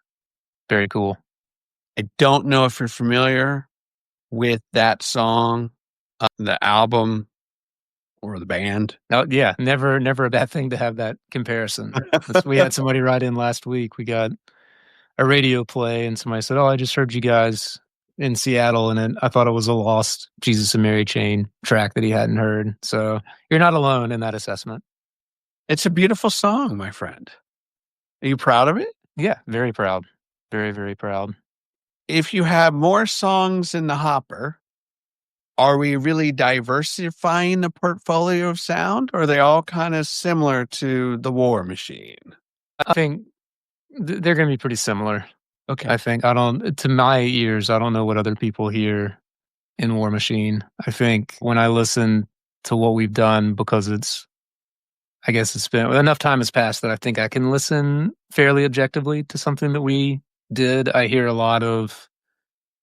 Very cool. I don't know if you're familiar with that song, the album, or the band. Oh, yeah, never a bad thing to have that comparison. We had somebody write in last week, we got a radio play, and somebody said, "Oh, I just heard you guys in Seattle, and I thought it was a lost Jesus and Mary Chain track that he hadn't heard." So, you're not alone in that assessment. It's a beautiful song, my friend. Are you proud of it? Yeah, very proud. Very, very proud. If you have more songs in the hopper, are we really diversifying the portfolio of sound, or are they all kind of similar to the War Machine? I think they're gonna be pretty similar. Okay. I think. I don't to my ears, I don't know what other people hear in War Machine. I think when I listen to what we've done, because I guess it's been enough time has passed that I think I can listen fairly objectively to something that we did. I hear a lot of,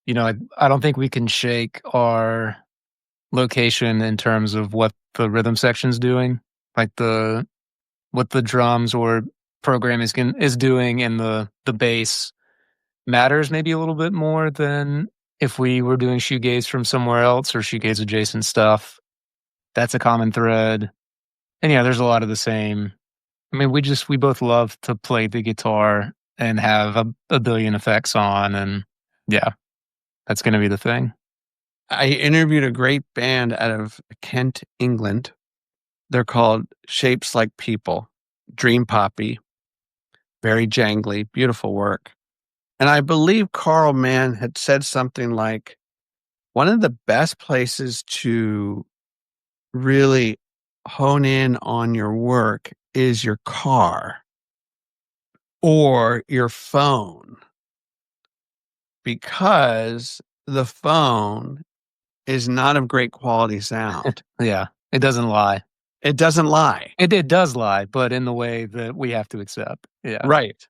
I don't think we can shake our location in terms of what the rhythm section's doing, like what the drums or program is doing, and the bass matters maybe a little bit more than if we were doing shoegaze from somewhere else or shoegaze adjacent stuff. That's a common thread. And yeah, there's a lot of the same. I mean, we both love to play the guitar and have a billion effects on, and yeah, that's going to be the thing. I interviewed a great band out of Kent, England. They're called Shapes Like People, Dream Poppy, very jangly, beautiful work. And I believe Carl Mann had said something like, one of the best places to really hone in on your work is your car or your phone, because the phone is not of great quality sound. Yeah, it doesn't lie. It doesn't lie. It does lie, but in the way that we have to accept. Yeah. Right.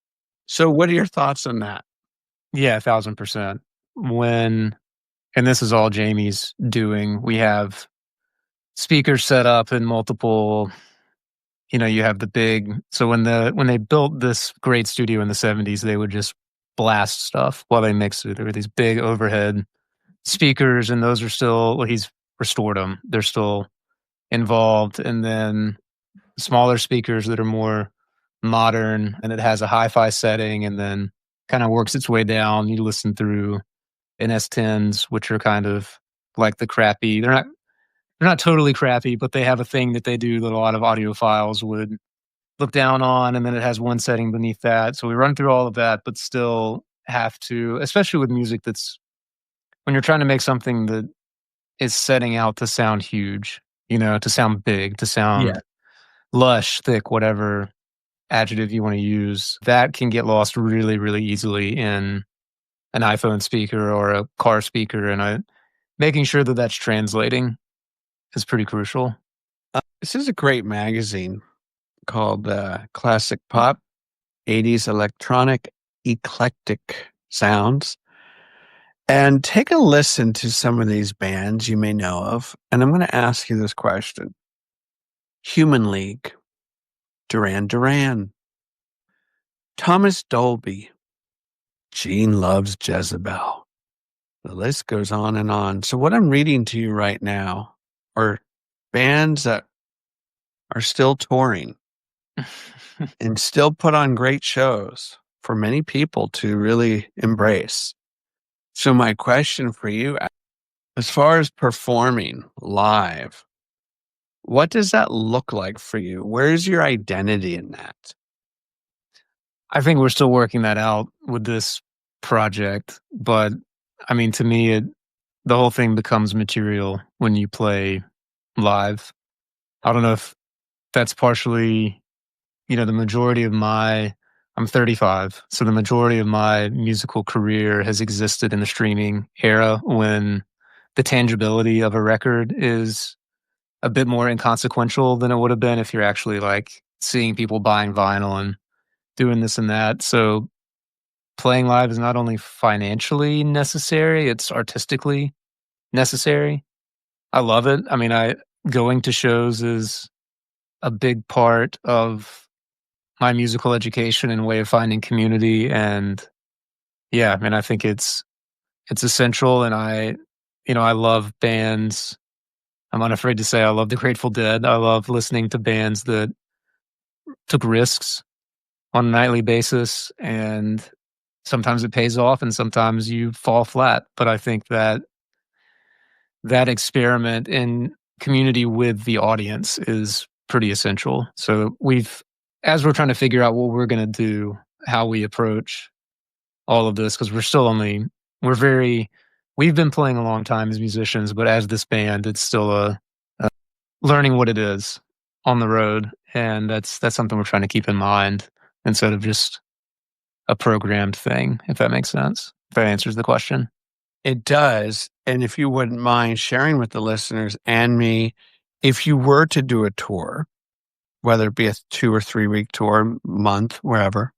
So what are your thoughts on that? Yeah, 1,000%. And this is all Jamie's doing, we have speakers set up in multiple, you have the big, so when they built this great studio in the 70s, they would just blast stuff while they mixed it. There were these big overhead speakers, and those are still, well, he's restored them. They're still involved. And then smaller speakers that are more modern, and it has a hi-fi setting, and then kind of works its way down. You listen through NS10s, which are kind of like the crappy. They're not totally crappy, but they have a thing that they do that a lot of audiophiles would look down on, and then it has one setting beneath that. So we run through all of that, but still have to, especially with music that's when you're trying to make something that is setting out to sound huge, to sound big, to sound lush, thick, whatever adjective you want to use, that can get lost really, really easily in an iPhone speaker or a car speaker. And making sure that that's translating is pretty crucial. This is a great magazine called Classic Pop, 80s Electronic Eclectic Sounds. And take a listen to some of these bands you may know of. And I'm going to ask you this question. Human League, Duran Duran, Thomas Dolby, Gene Loves Jezebel. The list goes on and on. So what I'm reading to you right now are bands that are still touring and still put on great shows for many people to really embrace. So my question for you, as far as performing live, what does that look like for you? Where's your identity in that? I think we're still working that out with this project, but I mean, to me, the whole thing becomes material when you play live. I don't know if that's partially, the majority of my I'm 35, so the majority of my musical career has existed in the streaming era when the tangibility of a record is a bit more inconsequential than it would have been if you're actually, like, seeing people buying vinyl and doing this and that. So playing live is not only financially necessary, it's artistically necessary. I love it. I mean, I going to shows is a big part of my musical education and way of finding community, and yeah, I mean, I think it's essential, and I love bands. I'm unafraid to say I love the Grateful Dead. I love listening to bands that took risks on a nightly basis, and sometimes it pays off and sometimes you fall flat, but I think that that experiment in community with the audience is pretty essential. So as we're trying to figure out what we're gonna do, how we approach all of this, because we're very we've been playing a long time as musicians, but as this band, it's still a learning what it is on the road, and that's something we're trying to keep in mind instead of just a programmed thing, if that makes sense. If that answers the question. It does. And if you wouldn't mind sharing with the listeners and me, if you were to do a tour, whether it be a 2 or 3 week tour, month, wherever,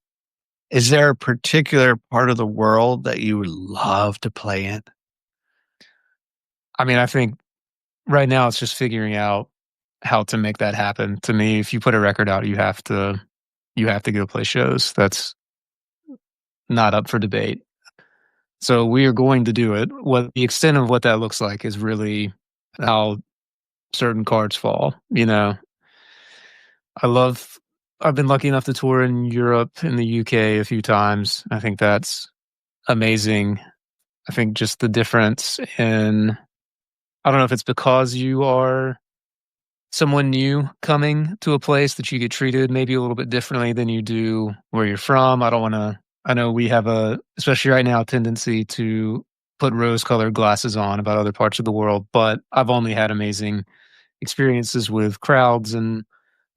is there a particular part of the world that you would love to play in? I mean, I think right now it's just figuring out how to make that happen. To me, if you put a record out, you have to go play shows. That's not up for debate. So we are going to do it. What the extent of what that looks like is really how certain cards fall. I love I've been lucky enough to tour in Europe and the UK a few times. I think that's amazing. I think just the difference in I don't know if it's because you are someone new coming to a place that you get treated maybe a little bit differently than you do where you're from. I know we have especially right now, a tendency to put rose-colored glasses on about other parts of the world, but I've only had amazing experiences with crowds and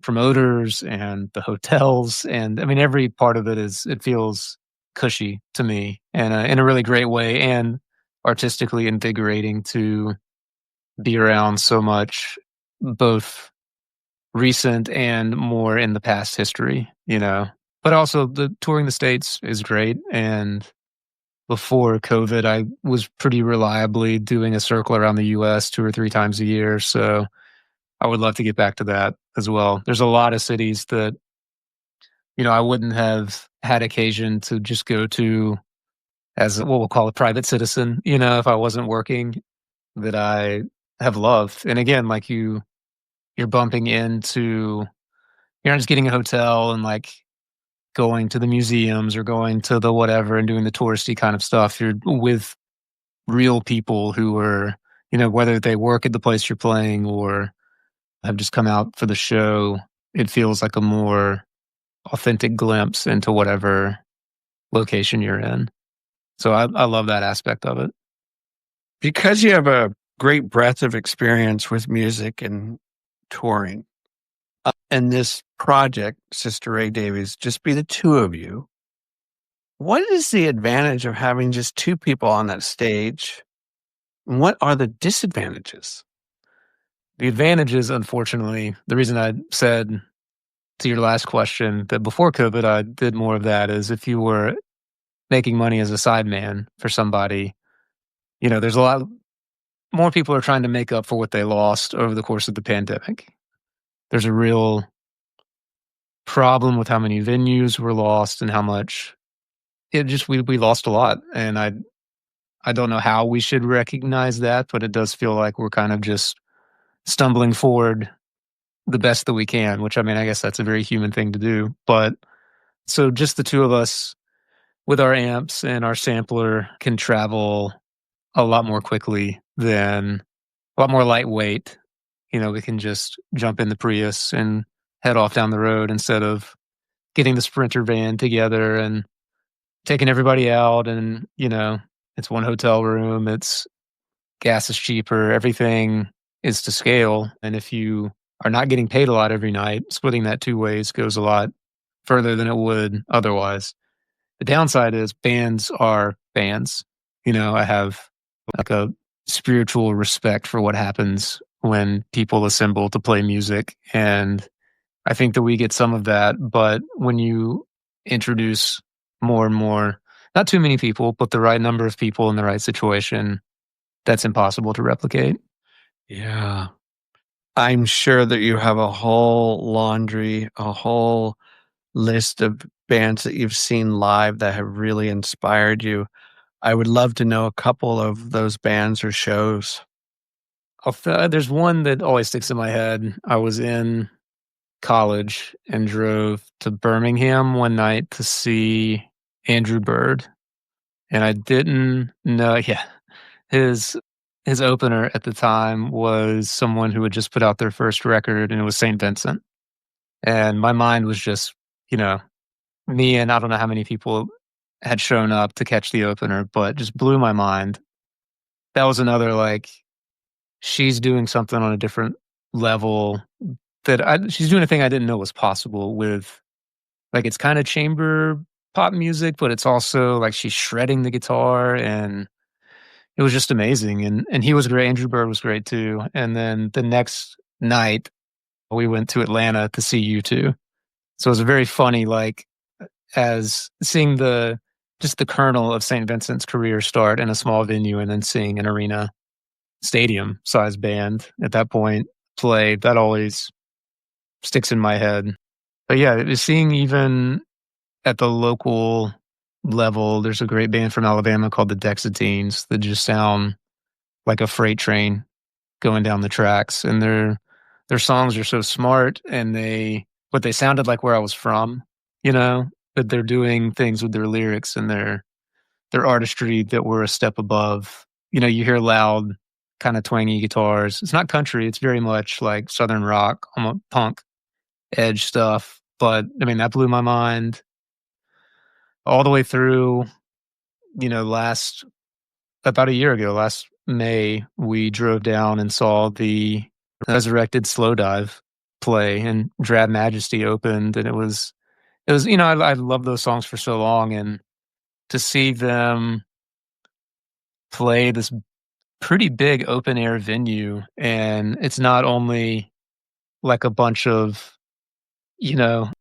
promoters and the hotels, and I mean, every part of it feels cushy to me and in a really great way and artistically invigorating to be around so much, both recent and more in the past history. But also the touring the States is great, and before COVID, I was pretty reliably doing a circle around the US 2 or 3 times a year, so I would love to get back to that as well. There's a lot of cities that, I wouldn't have had occasion to just go to as what we'll call a private citizen, if I wasn't working, that I have loved. And again, like you're bumping into you're not just getting a hotel and like going to the museums or going to the whatever and doing the touristy kind of stuff. You're with real people who are, whether they work at the place you're playing or have just come out for the show, it feels like a more authentic glimpse into whatever location you're in. So I love that aspect of it. Because you have a great breadth of experience with music and touring, and this project, Sister Ray Davies, just be the two of you, what is the advantage of having just two people on that stage? And what are the disadvantages? The advantage is, unfortunately, the reason I said to your last question that before COVID I did more of that is if you were making money as a sideman for somebody, there's a lot more people are trying to make up for what they lost over the course of the pandemic. There's a real problem with how many venues were lost and how much we lost a lot. And I don't know how we should recognize that, but it does feel like we're kind of just stumbling forward the best that we can, which I mean, I guess that's a very human thing to do. But so just the two of us with our amps and our sampler can travel a lot more quickly than a lot more lightweight. We can just jump in the Prius and head off down the road instead of getting the Sprinter van together and taking everybody out. And, it's one hotel room. Gas is cheaper. Everything is to scale. And if you are not getting paid a lot every night, splitting that two ways goes a lot further than it would otherwise. The downside is bands are bands. I have like a spiritual respect for what happens when people assemble to play music. And I think that we get some of that. But when you introduce more and more, not too many people, but the right number of people in the right situation, that's impossible to replicate. Yeah. I'm sure that you have a whole laundry, a whole list of bands that you've seen live that have really inspired you. I would love to know a couple of those bands or shows. There's one that always sticks in my head. I was in college and drove to Birmingham one night to see Andrew Bird, and I didn't know. Yeah, his his opener at the time was someone who had just put out their first record, and it was Saint Vincent. And my mind was just, you know, me and I don't know how many people had shown up to catch the opener, but just blew my mind. That was another like she's doing something on a different level she's doing a thing I didn't know was possible with like it's kind of chamber pop music, but it's also like she's shredding the guitar and it was just amazing. And he was great. Andrew Bird was great too. And then the next night we went to Atlanta to see U2. So it was a very funny, like as seeing just the kernel of St. Vincent's career start in a small venue and then seeing an arena stadium size band at that point play, that always sticks in my head. But yeah, seeing even at the local level, there's a great band from Alabama called the Dexatines that just sound like a freight train going down the tracks. And their songs are so smart and they sounded like where I was from, you know, but they're doing things with their lyrics and their artistry that were a step above. You hear loud, kind of twangy guitars. It's not country, it's very much like southern rock, almost punk edge stuff. But I mean, that blew my mind all the way through, last about a year ago, last May, we drove down and saw the Resurrected Slow Dive play and Drab Majesty opened. And it was, I love those songs for so long. And to see them play this pretty big open air venue, and it's not only like a bunch of, you know,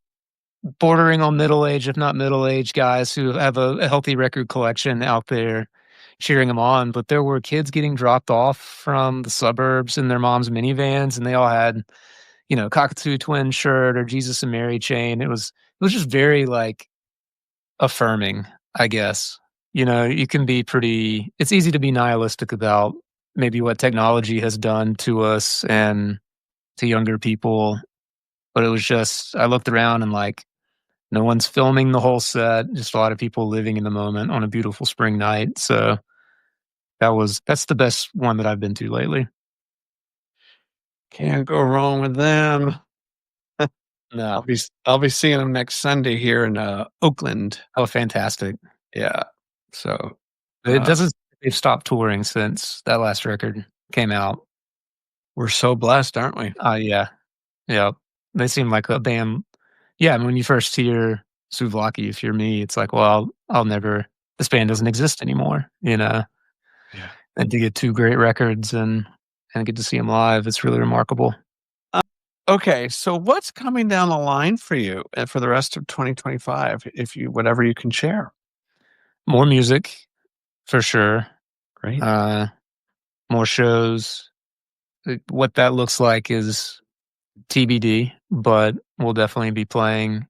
bordering on middle age, if not middle age guys who have a healthy record collection out there cheering them on. But there were kids getting dropped off from the suburbs in their mom's minivans, and they all had, Cockatoo Twin shirt or Jesus and Mary chain. It was just very like affirming, I guess. You can be it's easy to be nihilistic about maybe what technology has done to us and to younger people. But it was just, I looked around and like, no one's filming the whole set, just a lot of people living in the moment on a beautiful spring night. So that's the best one that I've been to lately. Can't go wrong with them. No. I'll be seeing them next Sunday here in Oakland. Oh, fantastic. Yeah. So It doesn't they've stopped touring since that last record came out. we're so blessed, aren't we? Yeah. Yeah. They seem like a band. Yeah, I mean, when you first hear Souvlaki, if you're me, it's like, well, I'll never this band doesn't exist anymore, Yeah. And to get two great records and get to see them live, it's really remarkable. Okay, so what's coming down the line for you and for the rest of 2025, if you whatever you can share? More music for sure. Great. More shows. What that looks like is TBD, but we'll definitely be playing.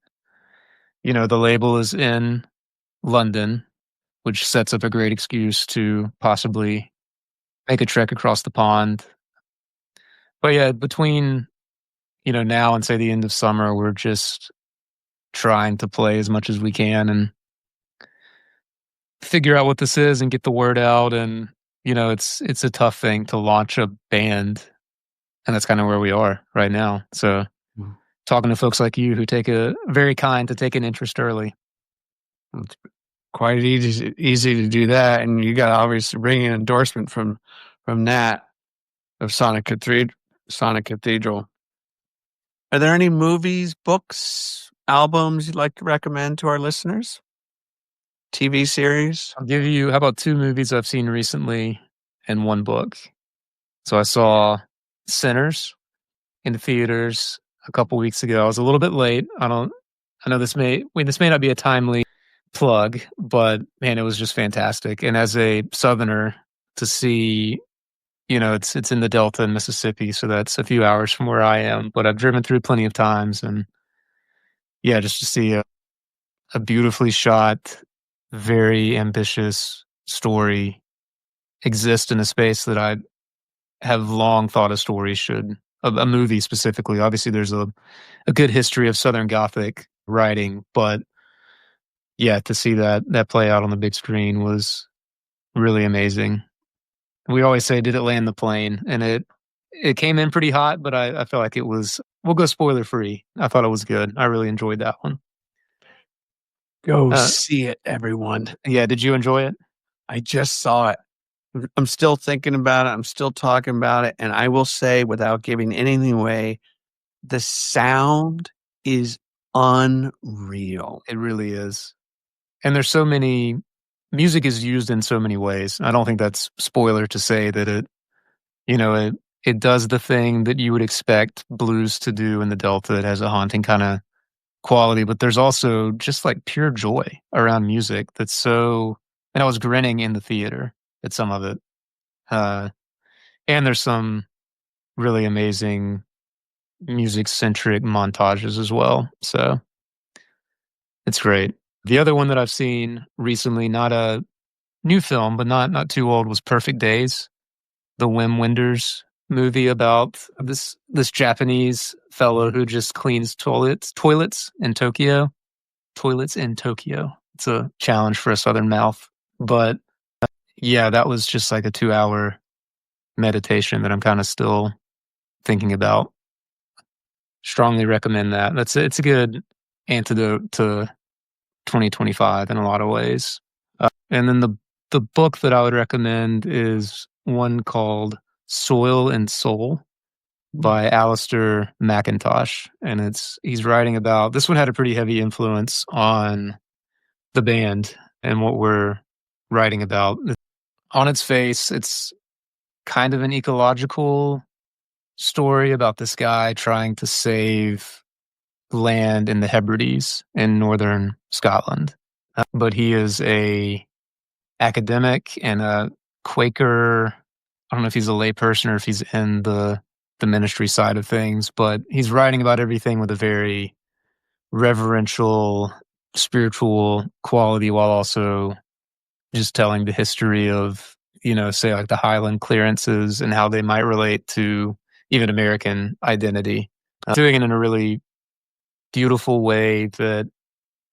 The label is in London, which sets up a great excuse to possibly make a trek across the pond. But yeah, between, now and say the end of summer, we're just trying to play as much as we can and figure out what this is and get the word out. And, it's a tough thing to launch a band. And that's kind of where we are right now. So Mm. talking to folks like you who take very kind to take an interest early. It's quite easy to do that, and you got to obviously bring an endorsement from Nat of Sonic Cathedral. Are there any movies, books, albums you'd like to recommend to our listeners? TV series? I'll give you, how about 2 movies I've seen recently and 1 book? So I saw Sinners in the theaters a couple weeks ago. I was a little bit late. I know this may not be a timely plug, but man, it was just fantastic. And as a Southerner, to see, it's in the Delta in Mississippi, so that's a few hours from where I am. But I've driven through plenty of times, and yeah, just to see a beautifully shot, very ambitious story exist in a space that I have long thought a story should, a movie specifically. Obviously, there's a good history of Southern Gothic writing, but yeah, to see that play out on the big screen was really amazing. We always say, "Did it land the plane?" And it came in pretty hot, but I felt like it was. We'll go spoiler free. I thought it was good. I really enjoyed that one. Go see it, everyone. Yeah, did you enjoy it? I just saw it. I'm still thinking about it. I'm still talking about it. And I will say, without giving anything away, the sound is unreal. It really is. And there's so many music is used in so many ways. I don't think that's spoiler to say that it does the thing that you would expect blues to do in the Delta. It has a haunting kind of quality, but there's also just like pure joy around music that's so, and I was grinning in the theater at some of it. And there's some really amazing music centric montages as well. So it's great. The other one that I've seen recently, not a new film, but not too old, was Perfect Days, the Wim Wenders movie about this Japanese fellow who just cleans toilets in Tokyo. Toilets in Tokyo. It's a challenge for a southern mouth. But yeah, that was just like a 2-hour meditation that I'm kind of still thinking about. Strongly recommend that. It's a good antidote to 2025 in a lot of ways. And then the book that I would recommend is one called Soil and Soul by Alistair McIntosh. And he's writing about, this one had a pretty heavy influence on the band and what we're writing about. On its face, it's kind of an ecological story about this guy trying to save land in the Hebrides in northern Scotland. But he is a academic and a Quaker. I don't know if he's a layperson or if he's in the ministry side of things, but he's writing about everything with a very reverential, spiritual quality while also just telling the history of, say like the Highland clearances and how they might relate to even American identity. Doing it in a really beautiful way that,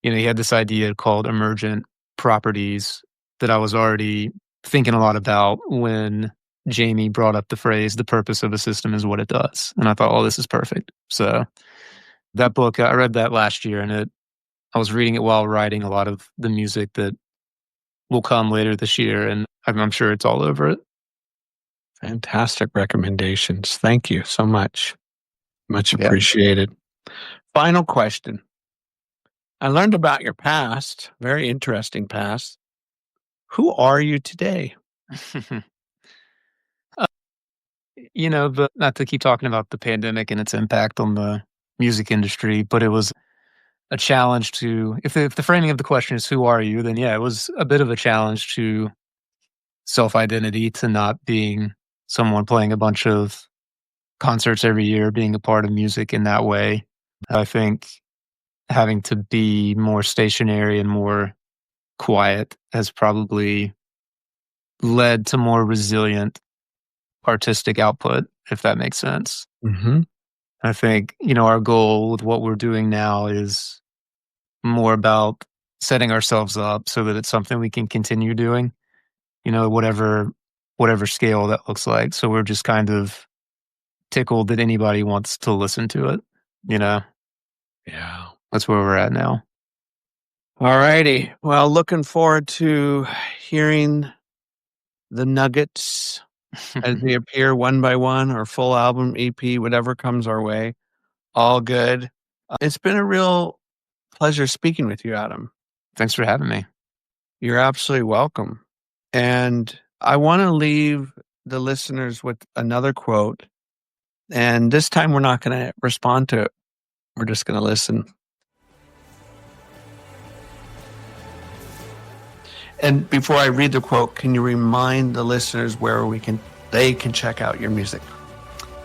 he had this idea called emergent properties that I was already thinking a lot about when Jamie brought up the phrase, the purpose of a system is what it does. And I thought, oh, this is perfect. So that book, I read that last year, and I was reading it while writing a lot of the music that will come later this year. And I'm sure it's all over it. Fantastic recommendations. Thank you so much. Much appreciated. Final question. I learned about your past, very interesting past. Who are you today? Not to keep talking about the pandemic and its impact on the music industry, but it was a challenge to, if the framing of the question is who are you, then yeah, it was a bit of a challenge to self-identity, to not being someone playing a bunch of concerts every year, being a part of music in that way. I think having to be more stationary and more quiet has probably led to more resilient artistic output, if that makes sense. Mm-hmm. I think, our goal with what we're doing now is more about setting ourselves up so that it's something we can continue doing, whatever scale that looks like. So we're just kind of tickled that anybody wants to listen to it, Yeah. That's where we're at now. All righty. Well, looking forward to hearing the nuggets as they appear one by one, or full album, EP, whatever comes our way. All good. It's been a real pleasure speaking with you, Adam. Thanks for having me. You're absolutely welcome. And I want to leave the listeners with another quote. And this time we're not going to respond to it. We're just going to listen. And before I read the quote, can you remind the listeners where they can check out your music?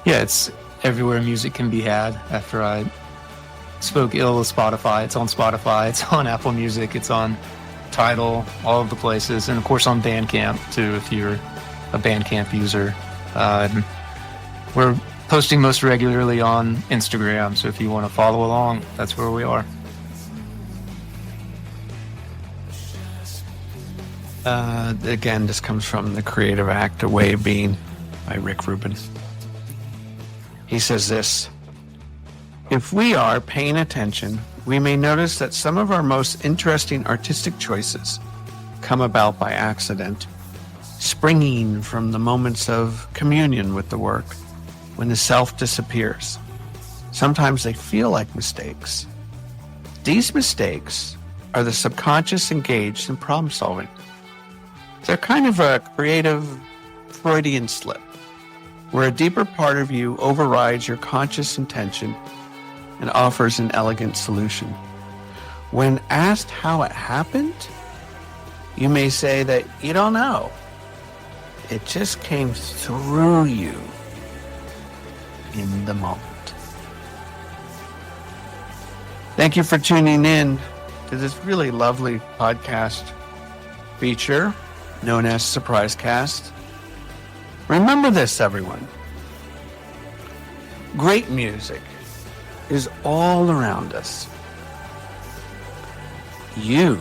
Yeah, it's everywhere music can be had. After I spoke ill of Spotify, it's on Spotify, it's on Apple Music, it's on Tidal, all of the places, and of course on Bandcamp too, if you're a Bandcamp user. We're posting most regularly on Instagram, so if you want to follow along, that's where we are. Again, this comes from The Creative Act, A Way of Being by Rick Rubin. He says this: if we are paying attention, we may notice that some of our most interesting artistic choices come about by accident, springing from the moments of communion with the work, when the self disappears. Sometimes they feel like mistakes. These mistakes are the subconscious engaged in problem solving. They're kind of a creative Freudian slip, where a deeper part of you overrides your conscious intention and offers an elegant solution. When asked how it happened, you may say that you don't know. It just came through you in the moment. Thank you for tuning in to this really lovely podcast feature known as Surprise Cast. Remember this, everyone. Great music is all around us. You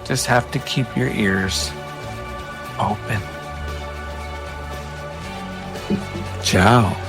just have to keep your ears open. Ciao.